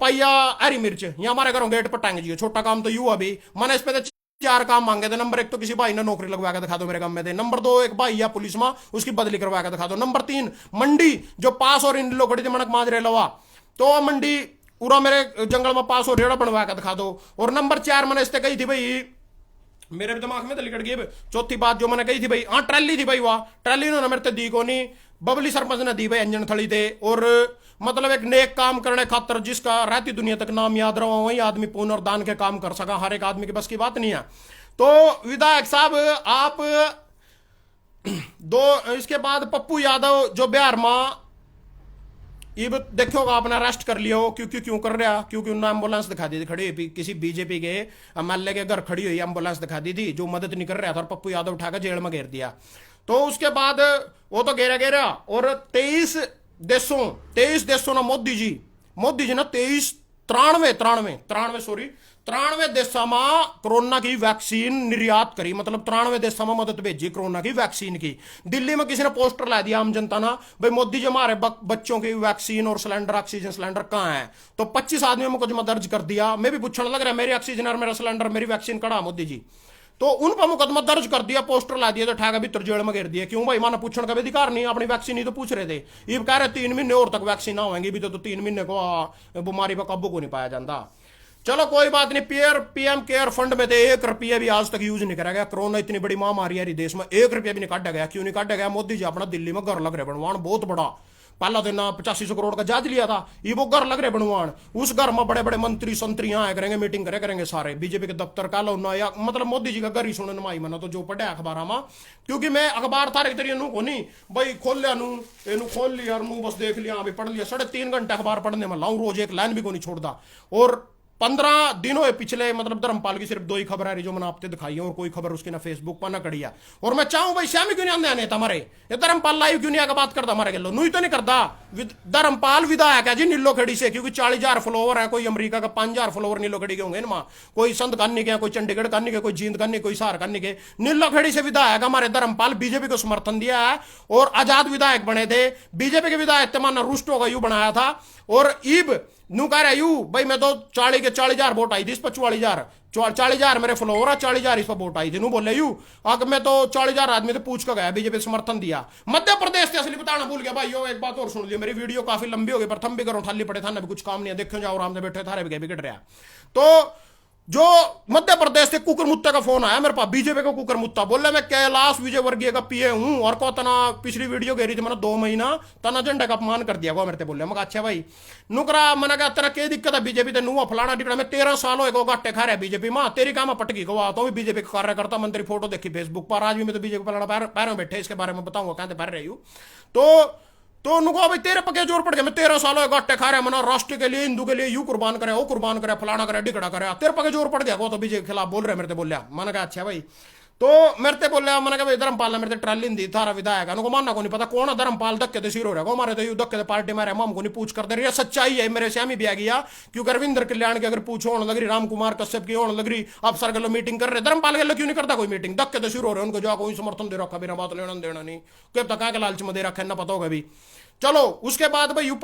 पाइया हरी मिर्च, यहाँ हमारे घरों गेट पर टांग जी। छोटा काम तो यू अभी मैंने इस पे 4 काम मांगे थे। नंबर 1 तो किसी भाई ने नौकरी लगवा के दिखा दो मेरे काम में थे। नंबर 2 एक भाई या पुलिस में उसकी बदली करवा के दिखा दो। नंबर 3 मंडी जो पास और इन लोग मनक माजरे लवा, तो मंडी पूरा मेरे जंगल में पास और रेड़ा बनवा के दिखा दो। और नंबर 4 मैंने इससे कही थी भाई, मेरे दिमाग में तो लिकट गई। चौथी बात जो मैंने कही थी भाई, हाँ ट्रैली थी भाई, वाह ट्रैली उन्होंने मेरे दी को नहीं, बबली सरपंच ने दी भाई अंजन थड़ी थे। और मतलब एक नेक काम करने खातर जिसका रहती दुनिया तक नाम याद रहा, वही आदमी पुण्य और दान के काम कर सका, हर एक आदमी के बस की बात नहीं है। तो विधायक साहब आप इसके बाद पप्पू यादव जो बिहार में ये देखो आपने अरेस्ट कर लिया हो, क्यों कर रहा, क्योंकि उन्होंने एम्बुलेंस दिखा दी थी खड़ी, किसी बीजेपी के एमएलए के घर खड़ी हुई एम्बुलेंस दिखा दी थी, जो मदद नहीं कर रहा था, और पप्पू यादव उठाकर जेल में घेर दिया। तो उसके बाद वो तो घेरा और 23 देशों ना मोदी जी ना 93 देशों में कोरोना की वैक्सीन निर्यात करी, मतलब 93 देशों में मदद भेजी कोरोना की वैक्सीन की। दिल्ली में किसी ने पोस्टर ला दिया आम जनता ना, भाई मोदी जी हमारे बच्चों की वैक्सीन और सिलेंडर ऑक्सीजन सिलेंडर कहाँ है। तो 25 आदमियों में कुछ मैं दर्ज कर दिया, मैं भी पूछने लग रहा है मेरी ऑक्सीजन और मेरा सिलेंडर मेरी वैक्सीन कड़ा मोदी जी। तो उन पर मुकदमा दर्ज कर दिया, पोस्टर ला दिया, तो ठाका भी जेल में घेर दिया। क्यों भाई, माना पूछने का भी अधिकार नहीं, अपनी वैक्सीन ही तो पूछ रहे थे। ये कह रहे 3 महीने और तक वैक्सीन ना होंगी भी, तो 3 महीने को बीमारी पर काबू को नहीं पाया जाता। चलो कोई बात नहीं, पीएम केयर फंड में तो 1 रुपया भी आज तक यूज नहीं करा गया। कोरोना इतनी बड़ी महामारी है देश में, 1 रुपया भी नहीं काटा गया। क्यों नहीं काटा गया? मोदी जी अपना दिल्ली में घर लग रहे बनवान, बहुत बड़ा। पहला दिन 8500 करोड़ का जाज लिया था, ये वो घर लग रहे बनवान। उस घर में बड़े बड़े मंत्री संतरी आया करेंगे, मीटिंग करेंगे सारे बीजेपी के दफ्तर का लो या मतलब मोदी जी का घर ही सुनने माई मना। तो जो पढ़े अखबार में, क्योंकि मैं अखबार था एक तरीके को नहीं भाई खोल लिया नू खोल लिया नू बस देख लिया अभी पढ़ लिया। 3.5 घंटे अखबार पढ़ने में लाऊं रोज, एक लाइन भी को नहीं छोड़ता। और 15 दिन हुए पिछले, मतलब धर्मपाल की सिर्फ 2 ही खबर आ रही जो मैंने आपसे दिखाई है, और कोई खबर उसकी ना फेसबुक पर ना कड़िया। और मैं चाहूं भाई श्यामी क्यों नहीं आने हमारे ये धर्मपाल लाइव क्यों नहीं आकर बात करता हमारे गलो नू ही तो नहीं करता। धर्मपाल विधायक है जी नीलो खड़ी से, क्योंकि 40,000 फॉलोवर है। कोई अमेरिका का 5,000 फॉलोवर नीलो खड़ी के होंगे ना, कोई संत कान्नी के, कोई चंडीगढ़ कान्नी के, कोई जींद कान्नी, कोई सार कान्नी के। नीलो खड़ी से विधायक हमारे धर्मपाल बीजेपी को समर्थन दिया है और आजाद विधायक बने थे। बीजेपी के विधायक माना रुष्ट होगा यू बनाया था। और ईब नू कह रहा यू भाई मैं तो 40,000 वोट आई थी इस पर, 40,000 मेरे फॉलोवर है, 40,000 इस पर वोट आई थी। नू बोले यू अगर मैं तो 40,000 आदमी तो पूछ कर गया, बीजेपी समर्थन दिया। मध्य प्रदेश से असली बताना भूल गया भाई। यो एक बात और सुन लियो, मेरी वीडियो काफी लंबी हो गई, पर थम भी करो ठाली पड़े था ना, कुछ काम नहीं है, देखो जाओ आराम से बैठे थारे भी बिगड़ रहा। तो जो मध्य प्रदेश से कुकर मुत्ता का फोन आया मेरे पास, बीजेपी का कुकर मुत्ता बोले मैं कैलाश विजयवर्गीय का पीए हूं और को तना पिछली वीडियो घेरी थी मैंने 2 महीना तना झंडा का अपमान कर दिया वो मेरे बोले। मैं अच्छा भाई नुकरा मैंने कहा तेरा क्या दिक्कत है बीजेपी ते नुआ फलाना टिकड़ा में 13 साल हो गट्टे खा रहा है बीजेपी मां तेरी काम पटकी को आता हूँ बीजेपी का कार्यकर्ता मंत्री फोटो देखी फेसबुक पर आज भी मैं तो बीजेपी पर पैरों बैठे इसके बारे में बताऊंगा कहते पैर रही हूँ तो उनको भाई तेरे पके जोर पड़ गया मैं 13 साल हो गट्टे खा रहा है मना राष्ट्र के लिए हिंदू के लिए यू कुर्बान करे वो कुर्बान करे फलाना करे डिकड़ा करे तेरे पके जोर पड़ गया वो तो बीजेपी के खिलाफ बोल रहे मेरे बोलिया। मैंने कहा अच्छा भाई तो मेरे बोलिया मैंने कहा धर्मपाल ने मेरे ट्राली दी थारा विधायक उनको मानना को नहीं पता कौन है धर्मपाल धक्के तो सिर हो रहा है हमारे तो यू धक्के पार्टी मारे हम को नहीं पूछ करते रही सच्चाई है मेरे से हम ही भी आ गया क्योंकि रविंद्र कल्याण की अगर पूछो होने लग रही राम कुमार कश्यप की होने लग रही अफसर गलो मीटिंग कर रहे धर्मपाल गलो क्यों नहीं करता कोई मीटिंग धक्के तो शुरू हो रहे उनको जो कोई समर्थन दे रखा बिना बात लेना देना नहीं कब तक के लालच में दे रखा है ना पता होगा भी। चलो उसके बाद भाई यू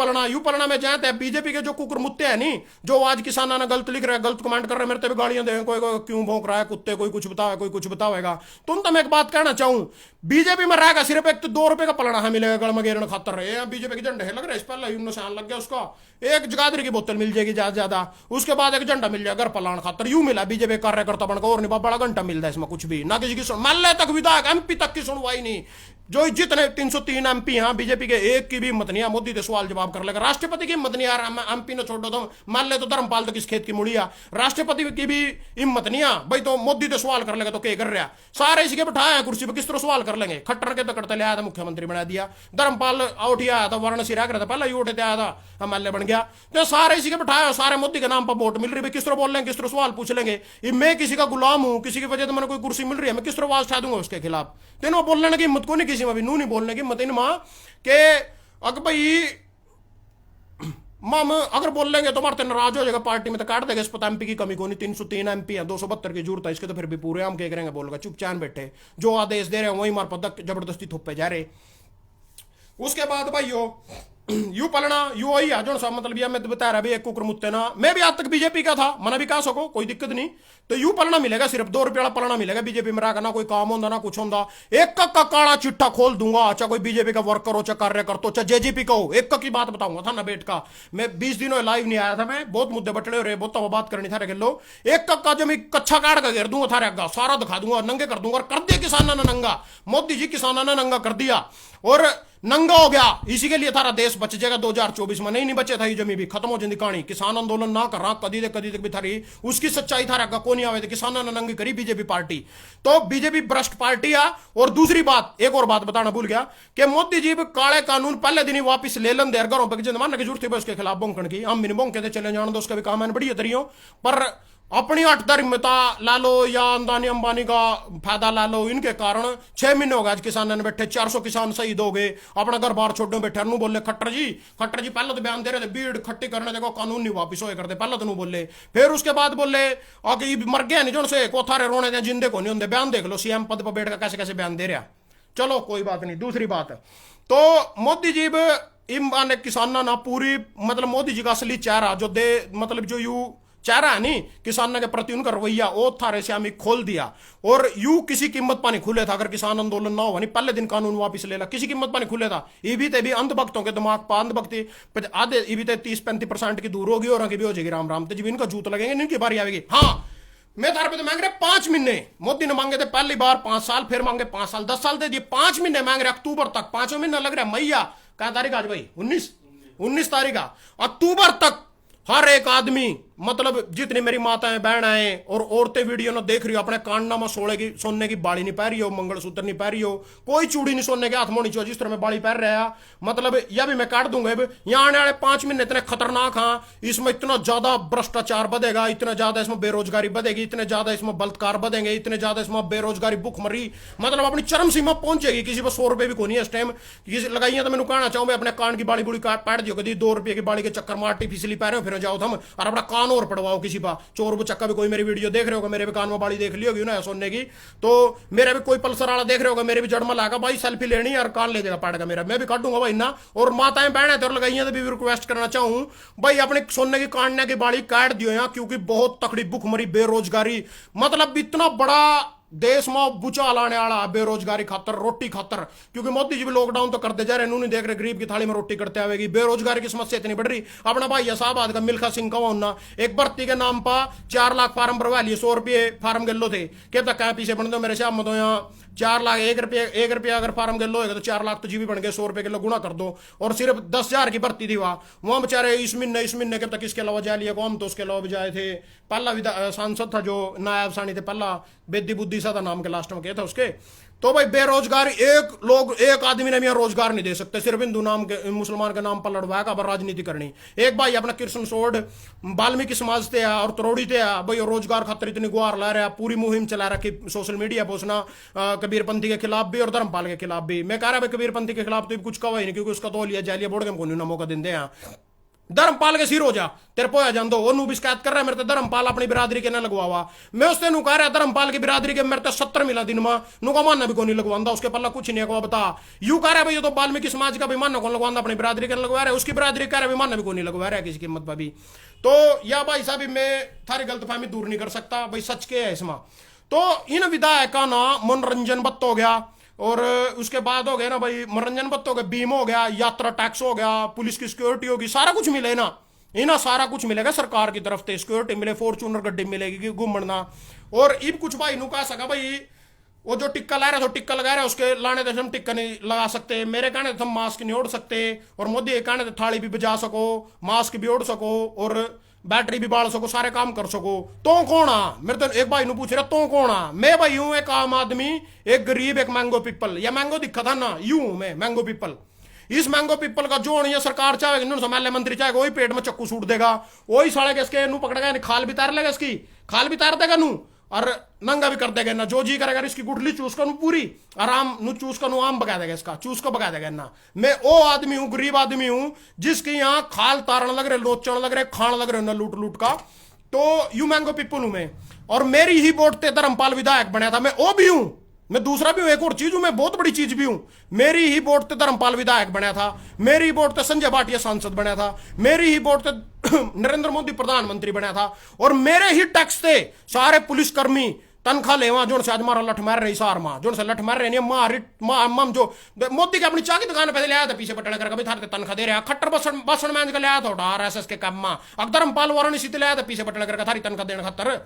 पलना में जाते हैं बीजेपी के जो कुकुर मुत्ते हैं नहीं जो आज किसाना ने गलत लिख रहे हैं गलत कमेंट कर रहे हैं मेरे पे गालियां दे कोई क्यों भौंक रहा है कुत्ते कोई कुछ बतावे कोई कुछ बतावेगा तुम तो मैं एक बात कहना चाहूं बीजेपी में रहेगा सिर्फ एक तो 2 रुपए का पलना है मिलेगा गड़मगेरन खातर रहे बीजेपी के झंडे लग रहे इस पहले निशान लग गया उसका एक जगाधरी की बोतल मिल जाएगी ज्यादा उसके बाद एक झंडा मिल जाएगा घर पलान खातर यूं मिला बीजेपी कार्यकर्ता बनकर और नहीं बड़ा घंटा मिलता है इसमें कुछ भी ना किसी की मल्ले तक विधायक एमपी तक की सुनवाई नहीं जो जितने 303 एमपी यहाँ बीजेपी के एक की भी हिम्मत नहीं है मोदी से सवाल जवाब कर लेगा राष्ट्रपति की हिम्मत नहीं यार एमपी ने छोड़ दो मान ले तो धर्मपाल तो किस खेत की मुड़िया राष्ट्रपति की भी हिम्मत नहीं है भाई तो मोदी से सवाल कर लेगा तो क्या कर रहा सारे इसी के बैठाए हैं कुर्सी पर किस तरह सवाल कर लेंगे खट्टर के तो करते ले आया था मुख्यमंत्री बना दिया धर्मपाल आउट ही आया था वाराणसी रह रहा था पहले ही उठे आया था एमएलए बन गया तो सारे इसी के बैठाए सारे मोदी के नाम पर वोट मिल रही है किस तरह बोल लेंगे किस तरह सवाल पूछ लेंगे मैं किसी का गुलाम हूं किसी की वजह से मैंने कोई कुर्सी मिल रही है मैं किस तरह आवाज उठा दूंगा उसके खिलाफ तेनों बोलने की हिम्मत को नहीं किसी में भी नू नहीं बोलने की हिम्मत इन मां के अगर भाई माम अगर बोल लेंगे तो मारते नाराज हो जाएगा पार्टी में तो काट देगा इस पता एमपी की कमी को नहीं 303 एमपी है 272 की जरूरत है इसके तो फिर भी पूरे हम क्या करेंगे बोलेगा चुपचाप बैठे जो आदेश दे रहे हैं वही मार पर जबरदस्ती थोपे जा रहे। उसके बाद भाई यू पलना यू वही है जो सा मतलब ये मैं बता रहा एक कुकर मुत्ते ना मैं भी आज तक बीजेपी का था मना भी कह सको कोई दिक्कत नहीं तो यू पलना मिलेगा सिर्फ 2 रुपये वाला पलना मिलेगा बीजेपी में रहा ना कोई काम होता ना कुछ होता एक का काला चिट्ठा खोल दूंगा चाहे कोई बीजेपी का वर्कर हो चाहे कार्यकर्ता हो चाहे जेजेपी का हो एक की बात बताऊंगा था ना बेट का मैं 20 दिनों लाइव नहीं आया था मैं बहुत मुद्दे बटले हो रहे बहुत बात करनी था रे लो एक का जो मैं कच्चा काट का घेर दूंगा था अग्गा सारा दिखा दूंगा नंगे कर दूंगा और कर दिया किसाना ने नंगा मोदी जी किसाना ने नंगा कर दिया और नंगा हो गया इसी के लिए थारा देश बच जाएगा 2024 में नहीं बचे था ये जमी भी खत्म हो जाती कहानी किसान आंदोलन ना कर रहा कदी तक भी थारी उसकी सच्चाई थारा का को नहीं आवे किसानों ने नंगी करी बीजेपी पार्टी तो बीजेपी भ्रष्ट पार्टी है। और दूसरी बात एक और बात बताना भूल गया कि मोदी जी काले कानून पहले दिन ही वापिस ले लन देर घरों पर मानने की जरूरत है उसके खिलाफ बोंकण की हम मिनी बोंके चले जाने दो उसका भी काम है बढ़िया तरीयों पर अपनी अटदरिमता ला लो या अंदानी अंबानी का फायदा ला लो इनके कारण 6 महीने हो गए आज किसानों ने बैठे 400 किसान शहीद हो गए अपना घर बाहर छोड़ो बैठे नू बोले खट्टर जी पहले तो बयान दे रहे थे भीड़ खट्टी करने देखो कानून नहीं वापिस होए करते पहले तो नू बोले फिर उसके बाद बोले आगे मर गया नहीं जो से कोथारे रोने दे जिंदे को नहीं होंगे बयान देख लो सीएम पद पर बैठ कर कैसे कैसे बयान दे रहा चलो कोई बात नहीं। दूसरी बात तो मोदी जी ने किसाना ना पूरी मतलब मोदी जी का असली चेहरा जो दे मतलब जो यू चेहरा है नहीं किसानों के प्रति उनका रवैया वो थारे से हमें खोल दिया और यू किसी कीमत पानी खुले था अगर किसान आंदोलन ना हो नहीं पहले दिन कानून वापिस ले ला किसी कीमत पानी खुले था ये भी थे भी अंधभक्तों के दिमाग पर अंधभक्ति आधे ये भी थे 30-35% की दूर होगी और आगे भी हो जाएगी राम राम तो जब इनका जूत लगेंगे इनकी बारी आएगी। हाँ मैं तार पे तो मांग रहे 5 महीने मोदी ने मांगे थे पहली बार 5 साल फिर मांगे 5 साल 10 साल दे दिए 5 महीने मांग रहे अक्टूबर तक 5 महीना लग रहा है मैया क्या तारीख आज भाई 19 तारीख अक्टूबर तक हर एक आदमी मतलब जितनी मेरी माताएं बहनें और औरतें वीडियो ना देख रही हो अपने कानना में सोने की बाड़ी नहीं पह रही हो मंगलसूत्र नहीं पह रही हो कोई चूड़ी नहीं सोने के हाथ में चाहिए जिस तरह मैं बाड़ी पहन रहा मतलब यह भी मैं काट दूंगा यहाँ आने वाले 5 महीने इतने खतरनाक हाँ इसमें इतना ज्यादा भ्रष्टाचार बढ़ेगा इतना ज्यादा इसमें बेरोजगारी बढ़ेगी इतने ज्यादा इसमें बलात्कार बढ़ेंगे इतने ज्यादा इसमें बेरोजगारी भुखमरी मतलब अपनी चरम सीमा पहुंचेगी किसी पर 100 रुपए भी कोई नहीं इस टाइम लगाइए तो मैं कहना चाहूँ अपने कान की बाड़ी बुड़ी काट दियो कभी 2 रुपये की बाड़ी के चक्कर में आर्टिफिशियली पह रहे हो फिर जाओ हम और अपना कान और पड़वाओ किसी पा चोर बचक्का भी कोई मेरी वीडियो देख रहे होगा मेरे भी कान में बाड़ी देख ली होगी ना सुनने की तो मेरे भी कोई पल्सर वाला देख रहे होगा मेरे भी जड़ में लागा भाई सेल्फी लेनी और कान ले जाएगा पाड़ेगा मेरा मैं भी काटूंगा भाई ना। और माताएं बहने तो लगाइए तो भी रिक्वेस्ट करना चाहूं भाई अपने सोने की काटने की बाड़ी काट दियो यहाँ क्योंकि बहुत तकड़ी भुखमरी बेरोजगारी मतलब इतना बड़ा देश में भूचाल आने वाला बेरोजगारी खातर, रोटी खातर, क्योंकि मोदी जी भी लॉकडाउन तो करते जा रहे हैं, नहीं देख रहे गरीब की थाली में रोटी करते आवेगी। बेरोजगारी की समस्या इतनी बढ़ रही। अपना भाई साहब आज का मिल्खा सिंह का एक भर्ती के नाम पर 4 लाख फार्म भरवा लिए, 100 रुपये फार्म गलो थे, क्या तक क्या पीछे बन दो मेरे साहब में तो यहाँ 4 लाख 1 रुपया अगर फार्म गलो होगा तो 4 लाख तो जीवी बन गए, 100 रुपये किलो गुणा कर दो, और सिर्फ 10,000 की भर्ती थी वहां बेचारे इस महीने के तक इसके अलावा जा लिया कौन, तो उसके अलावा भी जाए थे। पहला सांसद था जो नायब सानी थे, पहला बेदी बुद्धि सा था नाम के, लास्ट में क्या था उसके। तो भाई बेरोजगारी, एक आदमी ने भी रोजगार नहीं दे सकते, सिर्फ हिंदू नाम के मुसलमान के नाम पर लड़वाया का राजनीति करनी। एक भाई अपना कृष्ण सोड वाल्मीकि समाज थे और तरोड़ी थे भाई, रोजगार खातर इतनी गुहार ला रहा, पूरी मुहिम चला रखी सोशल मीडिया पोसना, कबीरपंथी के खिलाफ भी और धर्मपाल के खिलाफ भी। मैं कह रहा भाई कबीरपंथी के खिलाफ तो कुछ कहा ही नहीं, क्योंकि उसका तो लिया जालिया बोर्ड को नहीं मौका देंगे यहाँ। धर्मपाल के सिर हो जा तेरे पोया जान दो, वो भी शिकायत कर रहा है मेरे तो धर्मपाल अपनी बिरादरी के ना लगवावा। मैं उससे नु कह रहा धर्मपाल की बिरादरी के मेरे तो 70 मिला दिन में नु का मानना भी को नहीं लगवांदा, उसके पल्ला कुछ नहीं है बता। यू कह रहा है भाई ये तो वाल्मीकि समाज का भी मानना कौन लगवांदा, अपनी बिरादरी के लगवा रहा है, उसकी बिरादरी कह रहा है मानना भी को नहीं लगवा रहा है किसी कीमत पर भी। तो या भाई साहब मैं थारी गलतफहमी दूर नहीं कर सकता भाई, सच के है इसमें। तो इन विधायक का ना मनोरंजन बत्त हो गया, और उसके बाद हो गया ना भाई मनोरंजन भत्ता हो गया, बीम हो गया, यात्रा टैक्स हो गया, पुलिस की सिक्योरिटी होगी, सारा कुछ मिले ना, इना सारा कुछ मिलेगा सरकार की तरफ से, सिक्योरिटी मिले, फॉर्चूनर गड्डी मिलेगी घूमना। और इब कुछ भाई नु कह सका भाई वो जो टिक्का ला रहा था टिक्का लगा रहा है, उसके लाने तो हम टिक्का नहीं लगा सकते, मेरे कहने तो हम मास्क नहीं ओढ़ सकते, और मोदी के कहने तो थाली भी बजा सको, मास्क भी ओढ़ सको, और बैटरी भी बाल सको, सारे काम कर सको। तो कौन आ, मेरे तो एक भाई नु पूछ रहा तो कौन आ, मैं भाई हूं एक आम आदमी, एक गरीब, एक मैंगो पीपल। या मैंगो दिखा था ना, यूं मैं मैंगो पीपल। इस मैंगो पीपल का जो नहीं है सरकार चाहेगी, संभालने मंत्री चाहेगा, वही पेट में चक्कू सूट देगा, वही साले के इसके नू पकड़ेगा, खाल भी तार लेगा, इसकी खाल भी तार देगा नू, और नंगा भी कर देगा ना, जो जी करेगा इसकी गुठली चूस कर पूरी आराम नु चूस कर आम बगा देगा, इसका चूस को बगा देगा ना। मैं वो आदमी हूं, गरीब आदमी हूं, जिसकी यहाँ खाल तारण लग रहे, लोचण लग रहे, खान लग रहे ना लूट लूट का। तो यू मैंगो पीपल हूं मैं, और मेरी ही वोट ते धर्मपाल विधायक बना था, मैं वो भी हूं, मैं दूसरा भी हूं, एक और चीज हूं, मैं बहुत बड़ी चीज भी हूं। मेरी ही वोट ते धर्मपाल विधायक बना था, मेरी वोट ते संजय भाटिया सांसद बना था, मेरी ही वोट ते नरेंद्र मोदी प्रधानमंत्री बना था, और मेरे ही टैक्स थे सारे पुलिसकर्मी तनख्वाह लेवा, जो से आज मारा लठ मार रही सार मां, जो से लठ मार रहे मां जो मोदी के अपनी चाय की दुकान पे ले आया था, पीछे पटना कर कभी थारे तनख्वाह दे रहा, खट्टर बसन मैंज का ले आया था RSS के काम में, धर्मपाल वाराणसी ले आया था, पीछे पटना कर थारी तनख्वाह देने खातर।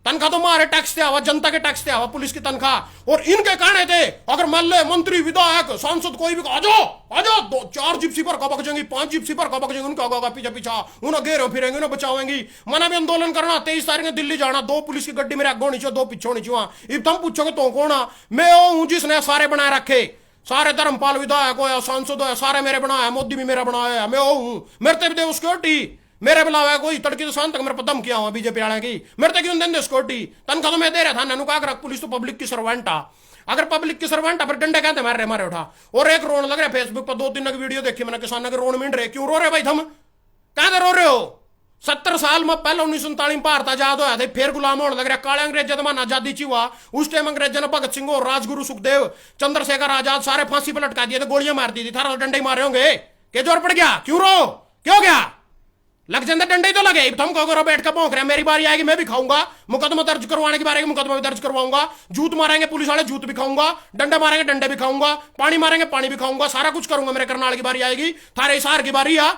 तनख्वाह तो मारे टैक्स थे आवा, जनता के टैक्स थे आवा, पुलिस की तनख्वाह। और इनके कहने थे अगर मान ले मंत्री विधायक सांसद कोई भी आ जाओ 4 जिप्सी पर कबक जाएंगी, 5 जिप्सी पर कबक जाएंगे, उनका होगा पीछे पीछा उन्हें घेरे फिरेंगे, उन्हें बचावेंगी। मना भी आंदोलन करना, 23 तारीख में दिल्ली जाना, 2 पुलिस की गड्डी मेरे आगे होनी चाहिए, 2 पीछे होनी चाहिए। इब तुम पूछोगे तो कौन आ, मैं वो हूं जिसने सारे बनाए रखे, सारे धर्मपाल विधायक हो या सांसद हो, सारे मेरे बनाया, मोदी भी मेरा बनाया, मैं वो हूं, मेरे ते दे सिक्योरिटी, मेरे बुलावा कोई तड़की तो शाम तक मेरे पदम किया हुआ बीजेपी वाले की, मेरे तक क्यों देंगे सिक्योरिटी, तनख्वाह तो मैं दे रहा था नैनू कहा पुलिस तो पब्लिक की सर्वेंट आ, अगर पब्लिक की सर्वेंट फिर डंडे कहते मारे उठा। और एक रोन लग रहा है फेसबुक पर, 2-3 वीडियो देखी मैंने, किसान के रोन मिल रहे, क्यों रो रहे भाई, थम कहां रो रहे हो? 70 साल में पहले 1947 में भारत आजाद होया था, फिर गुलाम होने लग रहा, काले अंग्रेज जमाना आजादी ची हुआ, उस टाइम अंग्रेजों ने भगत सिंह और राजगुरु सुखदेव चंद्रशेखर आजाद सारे फांसी पर लटका दिए थे, गोलियां मार दी थी, थारा डंडे मारे होंगे, क्या जोर पड़ गया, क्यों रो, क्यों गया, लग जाते डंडे ही तो लगे, तुम कहो बैठ कर भौंक रहे, मेरी बारी आएगी मैं भी खाऊंगा, मुकदमा दर्ज करवाने की बारी मुकदमा भी दर्ज करवाऊंगा, जूत मारेंगे पुलिस वाले जूत भी खाऊंगा, डंडा मारेंगे डंडे भी खाऊंगा, पानी मारेंगे पानी भी खाऊंगा, सारा कुछ करूंगा, मेरे करनाल की बारी आएगी, थारे इसार की बारी आ,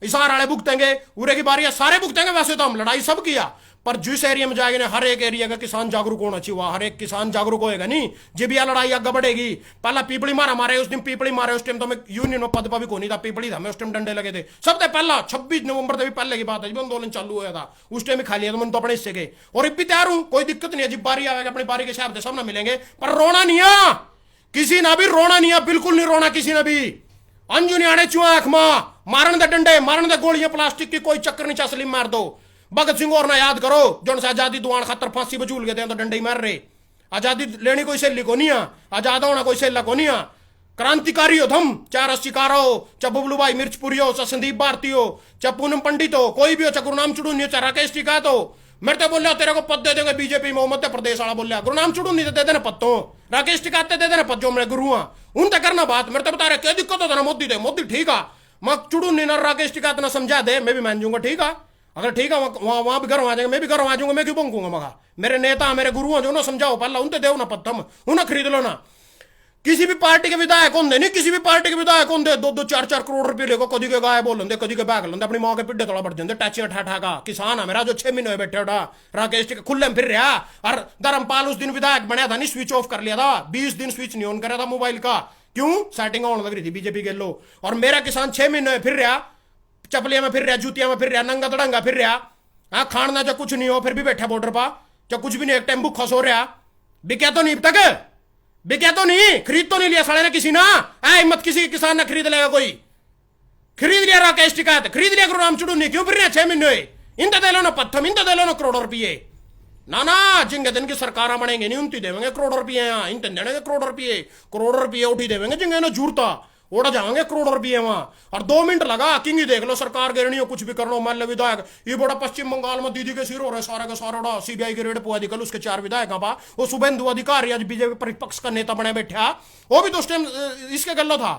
इसार वाले भुगतेंगे, उरे की बारी है, सारे भुगतेंगे। वैसे तो हम लड़ाई सब किया, पर जिस एरिया में जाएंगे हर एक एरिया का किसान जागरूक होना चाहिए, हर एक किसान जागरूक होएगा नहीं जब यह लड़ाई आगे बढ़ेगी। पहला पीपली मारे उस दिन पीपली मारे, उस टाइम तो मैं यूनियन में पद पर भी कोई था, पीपली था मैं, उस टाइम डंडे लगे थे सबसे पहला 26 नवंबर से भी पहले की बात है जब आंदोलन चालू हुआ था, उस टाइम ही खा लिया तो मैंने तो अपने हिस्से के, और अब भी तैयार हूं, कोई दिक्कत नहीं है, जब बारी आएगी अपनी बारी के हिसाब से सब ना मिलेंगे, पर रोना नहीं है किसी ना भी, रोना नहीं है, बिल्कुल नहीं रोना किसी ने भी। अंजू नहीं आने चुआ आंख मारन दे डंडे, मारन दे गोलियां प्लास्टिक की, कोई चक्कर नहीं चासली मार दो। भगत सिंह और ना याद करो जो से आजादी दुआन खातर फांसी बजूल गए थे, तो डंडे ही मार रहे। आजादी लेनी कोई सहेली को नहीं, आजाद होना कोई सहेला को नहीं। क्रांतिकारी हो थम, चाहे रस्सीकार हो, चाहे बुबलू भाई मिर्चपुरी हो, चाहे संदीप भारती हो, चाहे पूनम पंडित हो, कोई भी हो, चाहे गुरुनाम चुड़ूनी हो, चाहे राकेश टिकैत हो, मेरे तो बोलिया तेरे को पद दे देंगे बीजेपी में, मध्य प्रदेश वाला बोलिया गुरुनाम चुड़ूनी दे देना पद, तो राकेश टिकैत दे देना पद, जो मेरे गुरु हैं उन तक करना बात। मेरे तो बता रहे क्या दिक्कत होता ना, मोदी दे मोदी ठीक है, मैं चुड़ूनी ना राकेश टिकैत ना समझा दे, मैं भी मान जाऊंगा ठीक है, अगर ठीक है वहां भी घर आ जाएंगे, मैं भी घर आ जाऊंगा, मैं क्यों बंकूंगा मगा। मेरे नेता मेरे गुरु हैं जो ना समझाओ पहला उनते देव ना पत्थम उन्हें खरीद लो ना। किसी भी पार्टी के विधायक होंगे नहीं, किसी भी पार्टी के विधायक होंगे 2-2 4-4 करोड़ रुपए लेको कदी के गाय बोल कदी के बैग लेंगे, अपनी मां के पिड्डे तोड़ा बढ़ जाते टैचियां ठा का। किसान है मेरा जो 6 महीने बैठे उठा राकेश टिक खुले में फिर रहा। और धर्मपाल उस दिन विधायक बनया था नहीं, स्विच ऑफ कर लिया था, 20 दिन स्विच नहीं ऑन करा था मोबाइल का। क्यों? सेटिंग ऑन लग रही थी बीजेपी के लो। और मेरा किसान 6 महीने फिर रहा, चपलिया में फिर रहा, जूतिया में फिर रहा, नंगा तड़ंगा फिर रहा। हाँ खाना जो कुछ नहीं हो फिर भी बैठा बॉर्डर पर, जो कुछ भी नहीं, एक टाइम भूखा सो रहा। बिका तो नहीं अब तक, बिका तो नहीं, खरीद तो नहीं लिया साले ने किसी ना। हिम्मत किसी किसान ने खरीद लेगा कोई? खरीद लिया राकेश टिकैत, खरीद लिया गुरु राम चुड़ूनी, क्यों फिर रहे 6 महीने? इन दे लो ना पत्थम, इन दे लो ना करोड़ों रुपये। ना ना जिंगे दिन की सरकार बनेंगे नहीं उनती देवेंगे करोड़ों रुपये, यहाँ इन देंगे करोड़ों रुपये उठी देवेंगे जिंगे ना जूरता ओढ़ा जाएंगे करोड़ों रुपये वहां। और 2 मिनट लगा किंग देख लो, सरकार गिरनी हो कुछ भी कर लो, मान लो विधायक ये बड़ा पश्चिम बंगाल में दीदी के सिर हो रहे सारा का सारा, सीबीआई के रेड पुआ कल उसके 4 विधायक पा, वो शुभेंदु अधिकारी आज बीजेपी प्रतिपक्ष का नेता बने बैठा, वो भी तो उस टाइम इसके गल्लो था,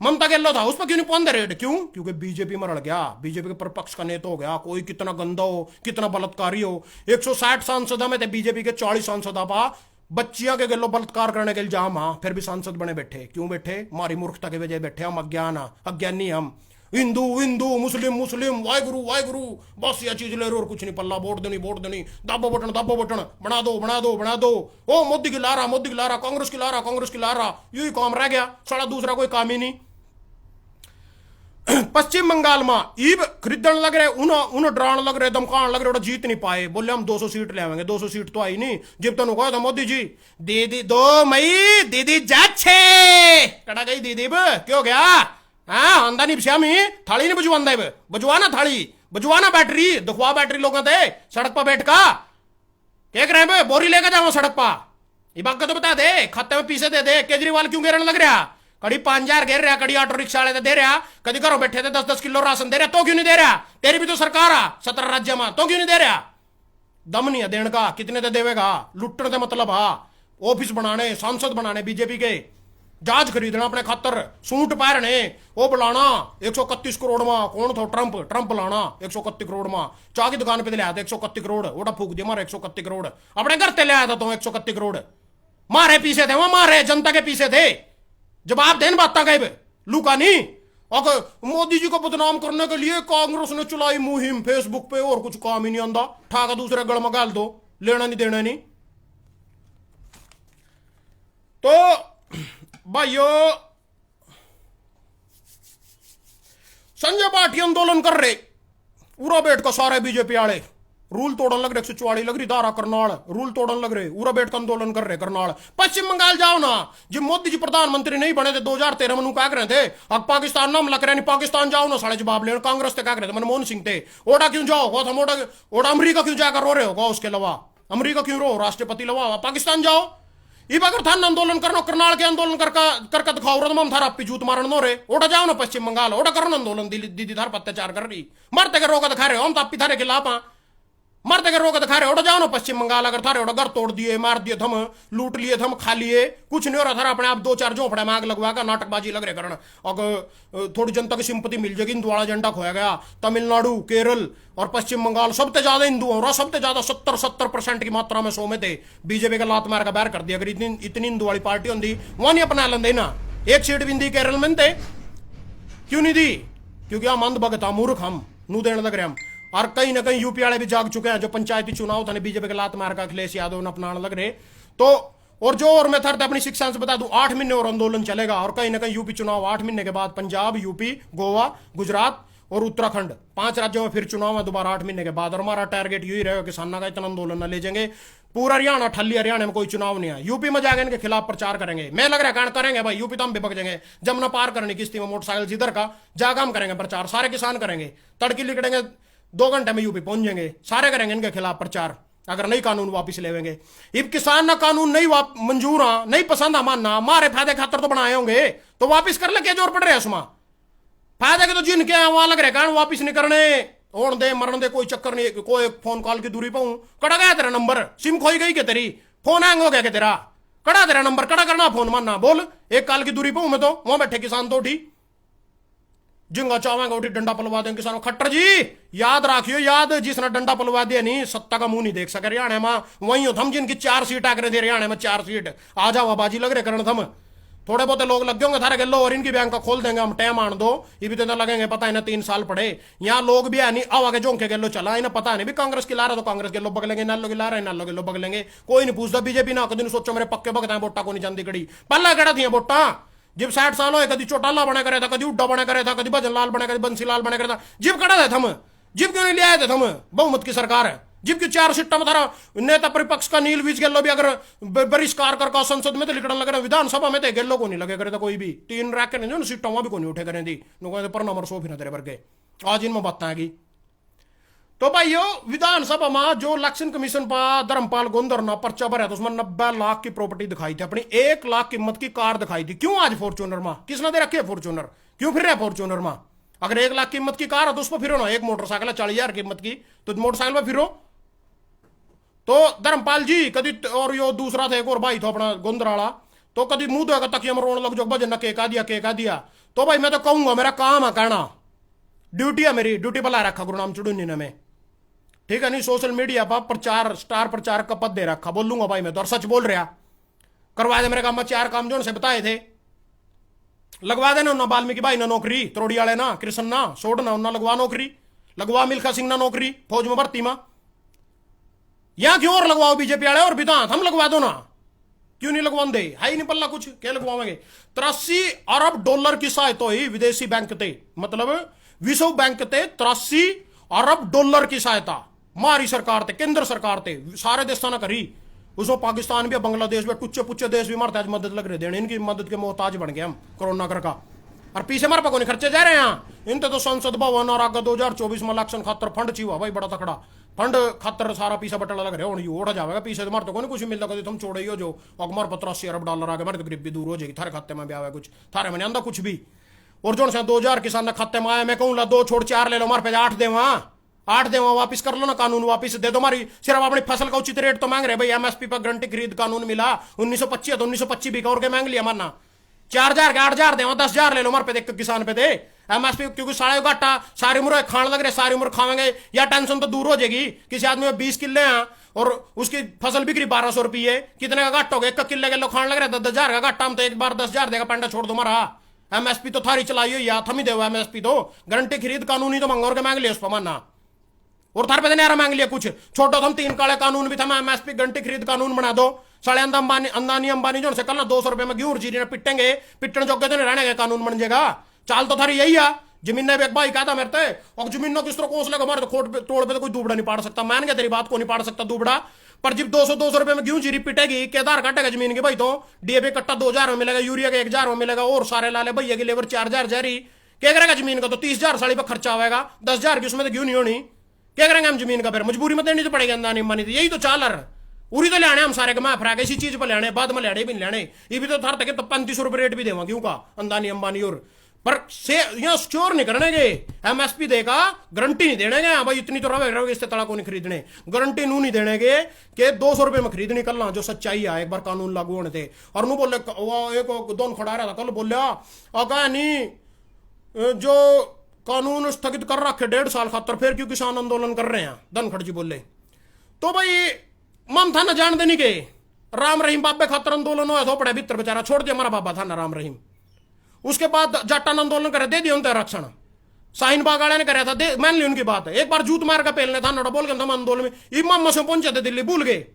ममता गल्लो था, उस पर क्यों नहीं पौंदे रेड? क्यों? क्योंकि बीजेपी में रड़ गया, बीजेपी के प्रतिपक्ष का नेता हो गया। कोई कितना गंदा हो, कितना बलात्कारी हो, 160 सांसद में थे बीजेपी के 40 सांसद पा बच्चियों के गलो बलात्कार करने के इल्जाम, हाँ फिर भी सांसद बने बैठे। क्यों बैठे? हमारी मूर्खता की वजह बैठे, हम अज्ञानी, हम हिंदू हिंदू मुस्लिम मुस्लिम वाहिगुरु वाहिगुरु, बस यह चीज ले रहे और कुछ नहीं पल्ला, वोट देनी दबो बटन बना दो। ओ मोदी की लारा कांग्रेस की लारा, यही काम रह गया, सारा दूसरा कोई काम ही नहीं। पश्चिम बंगाल में ईब खरीदन लग रहे, उन डरान लग रहे, धमकान लग रहे, जीत नहीं पाए। बोले हम 200 सीट ले आएंगे, 200 सीट तो आई नहीं। जब तक कहा था मोदी जी दीदी 2 मई दीदी जाच्छे कटा गई दीदी क्यों गया? हाँ आंदा नहीं श्यामी थाली नहीं बजवांदा, बजवाना थाली, बजवाना बैटरी, दुखवा बैटरी लोगों थे सड़क पर बैठ का क्या कर रहे हैं, बोरी लेकर जाओ सड़क पर। ये बात का तो बता दे, खाते में पीछे दे। केजरीवाल क्यों गिरने लग रहा? कड़ी 5000 घेर रहा, कड़ी ऑटो रिक्शा वाले दे रहा, कभी घरों बैठे थे 10-10 किलो राशन दे रहा, तो क्यों नहीं दे रहा? तेरी भी तो सरकार आ 17 राज्य में, तो क्यों नहीं दे रहा? दम नहीं है देने का, कितने तो देवेगा? लुटने का मतलब ऑफिस बनाने, सांसद बनाने बीजेपी के, जहाज खरीदना अपने खातर, सूट पहनने, वो बुलाना 131 करोड़ में। कौन था? ट्रंप लाना 131 करोड़ में। चाह की दुकान पे ले आया था 131 करोड़, ओटा फूक दिया मारे 131 करोड़, अपने घर ते ले आया था तो 131 करोड़ मारे पीछे थे, वहां मारे जनता के पीछे थे। जवाब देन बात गए लूका नहीं। अगर मोदी जी को बदनाम करने के लिए कांग्रेस ने चलाई मुहिम फेसबुक पे, और कुछ काम ही नहीं आंदा, ठाका दूसरे गल में गाल दो, लेना नहीं देना नहीं। तो भाइयों संजय पाठी आंदोलन कर रहे, पूरा बैठ का सारे बीजेपी वाले रूल तोड़न लग रहे, 144 लग रही धारा करनाल, रूल तोड़न लग रहे, पूरा बैठ का आंदोलन कर रहे करनाल। पश्चिम बंगाल जाओ ना, जब मोदी जी प्रधानमंत्री नहीं बने थे 2013 में, क्या कर रहे थे? अब पाकिस्तान नाम लग रहे नहीं, पाकिस्तान जाओ ना साढ़े जवाब लेना। कांग्रेस से क्या कर रहे थे? मनमोहन सिंह थे, ओडा क्यों जाओ? ओडा अमरीका क्यों जाकर रो रहे होगा? उसके अलावा अमरीका क्यों रो? राष्ट्रपति लवा पाकिस्तान जाओ। इब अगर थान आंदोलन करना, करनाल के आंदोलन करके दिखाओ रहा थारा अपी जूत मारन नो रे, ओडा जाओ ना पश्चिम बंगाल, ओडा करो आंदोलन, दीदी थार अत्याचार कर रही, मरते के रोग दिखा रहे हो, हम तो अपी थारे खिलाफ हाँ, मरते के रोग दिखा रहे, ओडा जाओ ना पश्चिम बंगाल। अगर थारे ओडा घर तोड़ दिए, मार दिए थम, लूट लिए थम, खा लिए, कुछ नहीं हो रहा थारा अपने आप 2-4 झोंपड़े में आग लगवा का नाटकबाजी लग रहे कारण। अगर थोड़ी जनता की सिंपति मिल जाएगी, हिंदू वाला झंडा खोया गया। तमिलनाडु, केरल और पश्चिम बंगाल सबसे ज्यादा हिंदू हो रहा, सबसे ज्यादा 70% की मात्रा में 100 में थे। बीजेपी का लात मार का बैर कर दिया। अगर इतनी हिंदू वाली पार्टी होती वहां नहीं अपना लेंदे ना, एक सीट भी दी केरल में थे, क्यों नहीं दी? क्योंकि हम अंध भगत, मूर्ख, हम नू देने लग रहे हम। और कहीं ना कहीं यूपी वाले भी जाग चुके हैं, जो पंचायती चुनाव था बीजेपी के लात मार का अखिलेश यादव ने अपनाने लग रहे। तो और मैं थर्ड अपनी शिक्षा से बता दूं, 8 महीने और आंदोलन चलेगा। और कहीं ना कहीं यूपी चुनाव 8 महीने के बाद, पंजाब, यूपी, गोवा, गुजरात और उत्तराखंड 5 राज्यों में फिर चुनाव है दोबारा 8 महीने के बाद। और हमारा टारगेट यही रहेगा किसानों का इतना आंदोलन न ले जाएंगे। पूरा हरियाणा ठल्ली, हरियाणा में कोई चुनाव नहीं है, यूपी में जाकर इनके खिलाफ प्रचार करेंगे। मैं लग रहा है करेंगे भाई, यूपी तो हम भी पक जाएंगे, जमुना पार करनी किस्ती में मोटरसाइकिल जिधर का जाकर हम करेंगे प्रचार, सारे किसान करेंगे, तड़की लिखड़ेंगे, 2 घंटे में यूपी पहुंच जाएंगे, सारे करेंगे इनके खिलाफ प्रचार। अगर नहीं कानून वापिस लेवेंगे, इब किसान ना कानून नहीं मंजूर आ, नहीं पसंद आ मानना, हमारे फायदे खातर तो बनाए होंगे, तो वापिस कर ले, क्या जोर पड़ रहा है उसमें? फायदे के तो जिनके हैं वहां लग रहे कारण वापिस नहीं करने, ओढ़ दे मरण दे, कोई चक्कर नहीं। कोई फोन कॉल की दूरी पाऊं, कड़ा गया तेरा नंबर, सिम खोई गई क्या तेरी, फोन हैंग हो गया क्या तेरा, कड़ा तेरा नंबर, कड़ा करना फोन मानना, बोल, एक कॉल की दूरी पाऊं मैं तो, वहां बैठे किसान तो उठी। जिंगा चावांगा उठी डंडा पलवा देंगे किसानों। खट्टर जी याद रखियो, याद जिसने डंडा पलवा दिया नहीं सत्ता का मुंह नहीं देख सके हरियाणा में। वही हो थम जिनकी 4 सीट आकर दे हरियाणा में 4 सीट आ जाओ आबाजी लग रहे करण थम। थोड़े बहुत लोग लग होंगे थारे गेलो और इनकी बैंक का खोल देंगे हम टाइम आन दो। ये भी तो लगेंगे पता है ना 3 साल पड़े यहाँ लोग भी है नहीं आवा के जोंके गेलो चला इन्हें पता नहीं भी कांग्रेस की ला रहा तो कांग्रेस गेलो बगलेंगे, नालो की ला रहे नालो गेलो बगलेंगे। कोई नहीं पूछता बीजेपी ना कभी सोचो मेरे पक्के भगत है वोटा को नहीं जानती कड़ी पहला कड़ा थी वोटा जब 60 साल हो कभी चौटाला बना करे था, कभी उड्डा बना करे था, कभी भजन लाल बना करे, बंसी लाल बना करे था। जिब कड़ा थे थम, जिब क्यों नहीं ले आए थे थम बहुमत की सरकार है जिब की 4 सीटा में थारा नेता प्रतिपक्ष का नील बीज गेलो भी अगर बहिष्कार कर संसद में तो लिखने लगे विधानसभा में तो गेलो को नहीं लगे करे था कोई भी 3 रैक नहीं जो सीटा वहां भी को नहीं उठे करें थी पर नंबर 100 फिर तेरे वर्गे आज इनमें बात आएगी। तो भाइयों विधानसभा में जो इलेक्शन कमीशन पर धर्मपाल गोंदर ना पर्चा भरा था उसमें 90 लाख की प्रॉपर्टी दिखाई थी, अपनी 1 लाख कीमत की कार दिखाई थी। क्यों आज फॉर्च्यूनर में किसने दे रखी है फॉर्च्यूनर, क्यों फिर रहा फॉर्च्यूनर में? अगर 1 लाख कीमत की कार है तो उस पर फिरो ना, एक मोटरसाइकिल है 40,000 कीमत की तो मोटरसाइकिल में फिरो। तो धर्मपाल जी कभी और यो दूसरा था एक और भाई था अपना गोंदर वाला तो कभी मुंह धोएगा तकिया में रोने लग जो भजन के कह दिया। तो भाई मैं तो कहूंगा मेरा काम है कहना, ड्यूटी है मेरी, ड्यूटी बुला रखा गुरुनाम चुड़ूनी ने मैं, ठीक है नहीं सोशल मीडिया पर प्रचार स्टार प्रचारक का पद दे रखा। बोलूंगा भाई मैं तो और सच बोल रहा करवा दे मेरे काम में 4 काम जो से बताए थे लगवा देना उन्ना वाल्मीकि भाई ना नौकरी, त्रोड़ी वाले ना कृष्ण ना सोड ना उन्ना लगवा नौकरी, लगवा मिल्खा सिंह ना नौकरी फौज में भर्ती में। यहां क्यों और लगवाओ बीजेपी वाले और बिता हम लगवा दो ना, क्यों नहीं लगवा दे है ही नहीं पल्ला कुछ क्या लगवाएंगे। 83 अरब डॉलर की सहायता हुई विदेशी बैंक ते, मतलब विश्व बैंक ते 83 अरब डॉलर की सहायता मारी सरकार ते केंद्र सरकार ते सारे देशों ने करी। उसमें पाकिस्तान भी बांग्लादेश भी टुच्चे पुच्चे देश भी मारते आज मदद लग रहे देने, इनकी मदद के मोहताज बन गए हम कोरोना कर का। और पीछे मार पको नहीं खर्चे जा रहे हैं इन तो संसद भवन और आगे 2024 में इलेक्शन खातर फंड चाहिए भाई बड़ा तकड़ा फंड खातर सारा पीछा बटला लग रहा है ओढ़ जाएगा पीछे तो मारते को नहीं कुछ मिलता कभी तुम छोड़े हो जो अगमार 85 अरब डॉलर आ गए मारे तो गरीबी दूर हो जाएगी थारे खाते में भी आवे कुछ थारे में नहीं आंदा कुछ भी। और जो 2000 किसान खाते में आया मैं कहूँ 2 छोड़ 4 ले लो मार पे 8 दे वहां 8 दे वहां वापिस कर लो ना, कानून वापिस दे दो हमारी सिर्फ अपनी फसल का उचित रेट तो मांग रहे भाई। एमएसपी पर गारंटी खरीद कानून मिला 1925 तो 1925 भी और के मांग लिया मारना 4000 के 8000 दे 10,000 ले लो मार पे देख किसान पे दे एमएसपी क्योंकि साढ़े घाटा सारी उम्र खाने लग रहे सारी उम्र खाएंगे या टेंशन तो दूर हो जाएगी। किसी आदमी में 20 किले हैं और उसकी फसल बिक्री 1200 रुपये कितने का घाटा हो गया 1 किले के लोग खाने लग रहे 10,000 का घाटा हम तो एक बार 10,000 देगा पंडा छोड़ दो मारा। एमएसपी तो थारी चलाई हो या थम ही दे एमएसपी तो गारंटी खरीद कानून ही तो मंगोर के मांग लिया उस पर मानना और थार पे नया मांग लिया कुछ छोटो तुम 3 काले कानून भी था एमएसपी गारंटी खरीद कानून बना दो। साढ़े अंदानी अंबानी जो से कल ना 200 रुपए में गेहूं जीरी पिटेंगे पिटन जोगे तो नहीं रहने का कानून बन जाएगा। चाल तो थारी यही है जमीन ने भी एक भाई कहा था मेरे और जमीन किस तरह कोस लेगा हमारे तो खोट पे तोड़ पे तो कोई दुबड़ा नहीं पाड़ सकता मान गया तेरी बात को नहीं पाड़ सकता दुबड़ा पर जब 200 रुपए में गेहूं जीरी पिटेगी केदार काटेगा जमीन की भाई तो डीएपी कट्टा 2000 में मिलेगा यूरिया का 1000 में मिलेगा और सारे लाले भैया की लेबर 4000 जारी क्या करेगा जमीन का तो 30,000 साड़ी पर खर्चा होगा 10,000 की उसमें तो गेहूं नहीं होनी क्या करेंगे हम जमीन का फिर मजबूरी में देनी तो पड़ेगी अंदानी अंबानी यही तो चाल रहा उरी तो लेने हम सारे कमा फरा इसी चीज पर लेने बाद में लेने भी लेने ये भी तो थर तक तो 35 रुपए रेट भी देवा क्यों का अंदानी अंबानी और पर से यहाँ श्योर नहीं करने के एमएसपी देगा गारंटी नहीं देने के भाई इतनी तो रहोगे इससे तड़ा को नहीं खरीदने गारंटी नू नहीं देने के कि 200 रुपए में खरीदनी कल जो सच्चाई है एक बार कानून लागू होने थे। और नू बोले एक दोन खड़ा रहा था कल बोलिया कहा नहीं जो कानून स्थगित कर रखे 1.5 साल खातर फिर क्यों किसान आंदोलन कर रहे हैं धनखड़ जी बोले तो भाई मम था ना जान देनी के राम रहीम बाबे खातर आंदोलन हुआ तो पड़े भीतर बेचारा छोड़ दिया हमारा बाबा था ना राम रहीम। उसके बाद जाटान आंदोलन करे दे दिया उनका रक्षण साइन बाग वाले ने कराया था दे मान ली उनकी बात है एक बार जूत मार का पेलने था नोड़ा बोल के हम आंदोलन में इमाम से पहुंचे थे दिल्ली भूल गए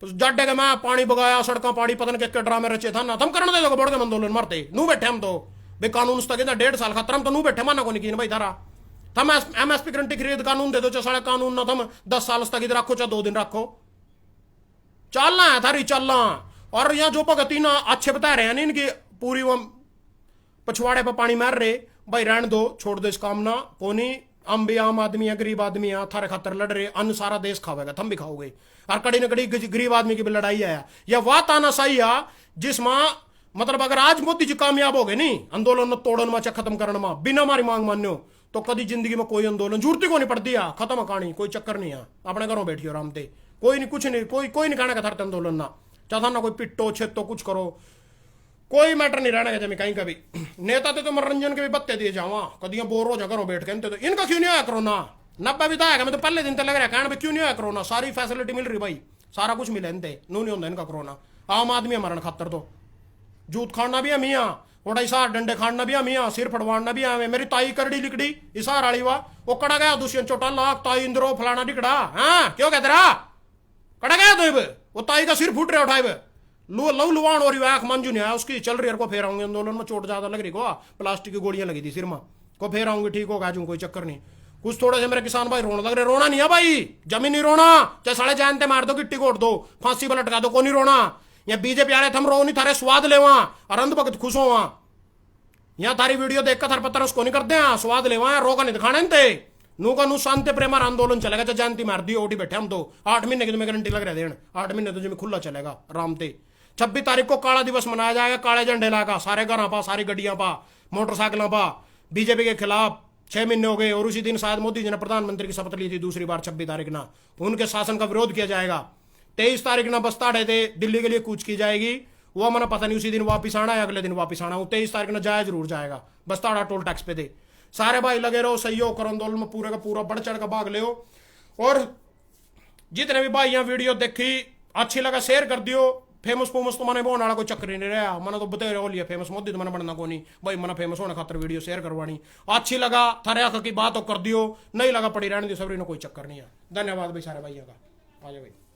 जाडे के मैं पानी बगाया सड़क पाड़ी पतन के ड्रामे रचे था ना तुम करने दे बोल के आंदोलन मारते नू बैठे हम तो भाई कानून स्थगित 1.5 साल खतर हम तो नू बैठे माना को नहीं भाई थारा थम एमएसपी गारंटी खरीद कानून दे दो चाहे साढ़े कानून ना तुम 10 साल स्थगित रखो चाहे 2 दिन रखो चलना है थारी चलना। और यहाँ जो भगती ना अच्छे बता रहे हैं इनकी पूरी पछवाड़े पर पानी मार रहे भाई रहने दो छोड़ दो इस काम ना कोनी हम भी आम आदमी है गरीब आदमी है थारे खातर लड़ रहे अन्न सारा देश खावेगा तुम भी खाओगे और कड़ी न कड़ी गरीब आदमी की भी लड़ाई है या वह तानाशाही है जिसमें मतलब अगर आज मोदी जी कामयाब हो गए नहीं आंदोलन तोड़न में खत्म करने में बिना हमारी मांग मान्यो तो कभी जिंदगी में कोई आंदोलन जरूरत को नहीं पड़ती है खत्म कहानी कोई चक्कर नहीं है अपने घरों बैठियो आराम से कोई नहीं कुछ नहीं कोई नहीं कहना का थारते आंदोलन ना चाहता ना कोई पिट्टो छेतो कुछ करो कोई मैटर नहीं रहना जमी कहीं कभी नेता तो मनोरंजन के भी बत्ते दिए जावा कदियां बोर हो जा करो बैठ के तो इनका क्यों नहीं आया कोरोना 90 भी तो आएगा मैं तो पहले दिन तो लग रहा है कहना क्यों नहीं आया कोरोना सारी फैसिलिटी मिल रही भाई सारा कुछ मिले इनते नू नहीं होता इनका कोरोना आम आदमी मरण खातर तो जूत खाना भी है मियाँ थोड़ा इसार डंडे खाना भी है मियाँ सिर फड़वाना भी है मेरी ताई करड़ी लिकड़ी इसार वाली वाह वो कड़ा गया दुष्यंत चोटा लाख ताई इंद्रो फलाना डिकड़ा हाँ क्यों कहते रहा कड़ा गया तो वो ताई का सिर फूट रहे उठाए लव लुवान हो रही आंख मंजू नहीं आया उसकी चल रही है को फेर आऊंगी आंदोलन में चोट ज्यादा लग रही को प्लास्टिक की गोलियां लगी थी सिर में को फेर आऊंगी ठीक होगा जू कोई चक्कर नहीं कुछ थोड़े से मेरे किसान भाई रोना लग रहे रोना नहीं है भाई जमीन नहीं रोना चाहे साढ़े जानते मार दो गिट्टी कोट दो फांसी पर लटका दो को नहीं रोना या बीजेपी आ रहे थम रो नहीं थारे स्वाद ले वहां और अंध भगत खुश हो वहां यहाँ थारी वीडियो देख कर थार पत्थर उसको नहीं करते हैं स्वाद ले वहां रोका नहीं दिखाने थे नू का नू शांति प्रेम आंदोलन चलेगा चाहे जानती मार दी ओटी बैठे हम तो 8 महीने की तुम्हें गारंटी लग रहे देन 8 महीने तो जिम्मे खुला चलेगा आराम से 26 तारीख को काला दिवस मनाया जाएगा काले झंडे लागा सारे घर पा सारी गड्डियां पा मोटरसाइकिल पा बीजेपी के खिलाफ 6 महीने हो गए और उसी दिन शायद मोदी जी ने प्रधानमंत्री की शपथ ली थी दूसरी बार 26 तारीख ना उनके शासन का विरोध किया जाएगा 23 तारीख ना बस्ताड़े थे दिल्ली के लिए कूच की जाएगी वो मैंने पता नहीं उसी दिन वापिस आना है अगले दिन वापिस आना 23 तारीख ना जाया जरूर जाएगा बस्ताड़ा टोल टैक्स पे दे सारे भाई लगे रहो सहयोग करो आंदोलन में पूरे का पूरा बढ़ चढ़ का भाग ले और जितने भी भाई यहाँ वीडियो देखी अच्छी लगा शेयर कर दियो फेमस फेमस तो मैंने बोलने वाला कोई चक्कर ही नहीं रहा मैंने तो बता रहा फेमस मोदी तो मैंने बनना को नहीं भाई मैंने फेमस होने खातर वीडियो शेयर करवानी अच्छी लगा थारे आंख की बात हो कर दियो नहीं लगा पड़ी रहने दी सबरी कोई चक्कर नहीं है धन्यवाद भाई सारे भाइयों का आ जाओ भाई।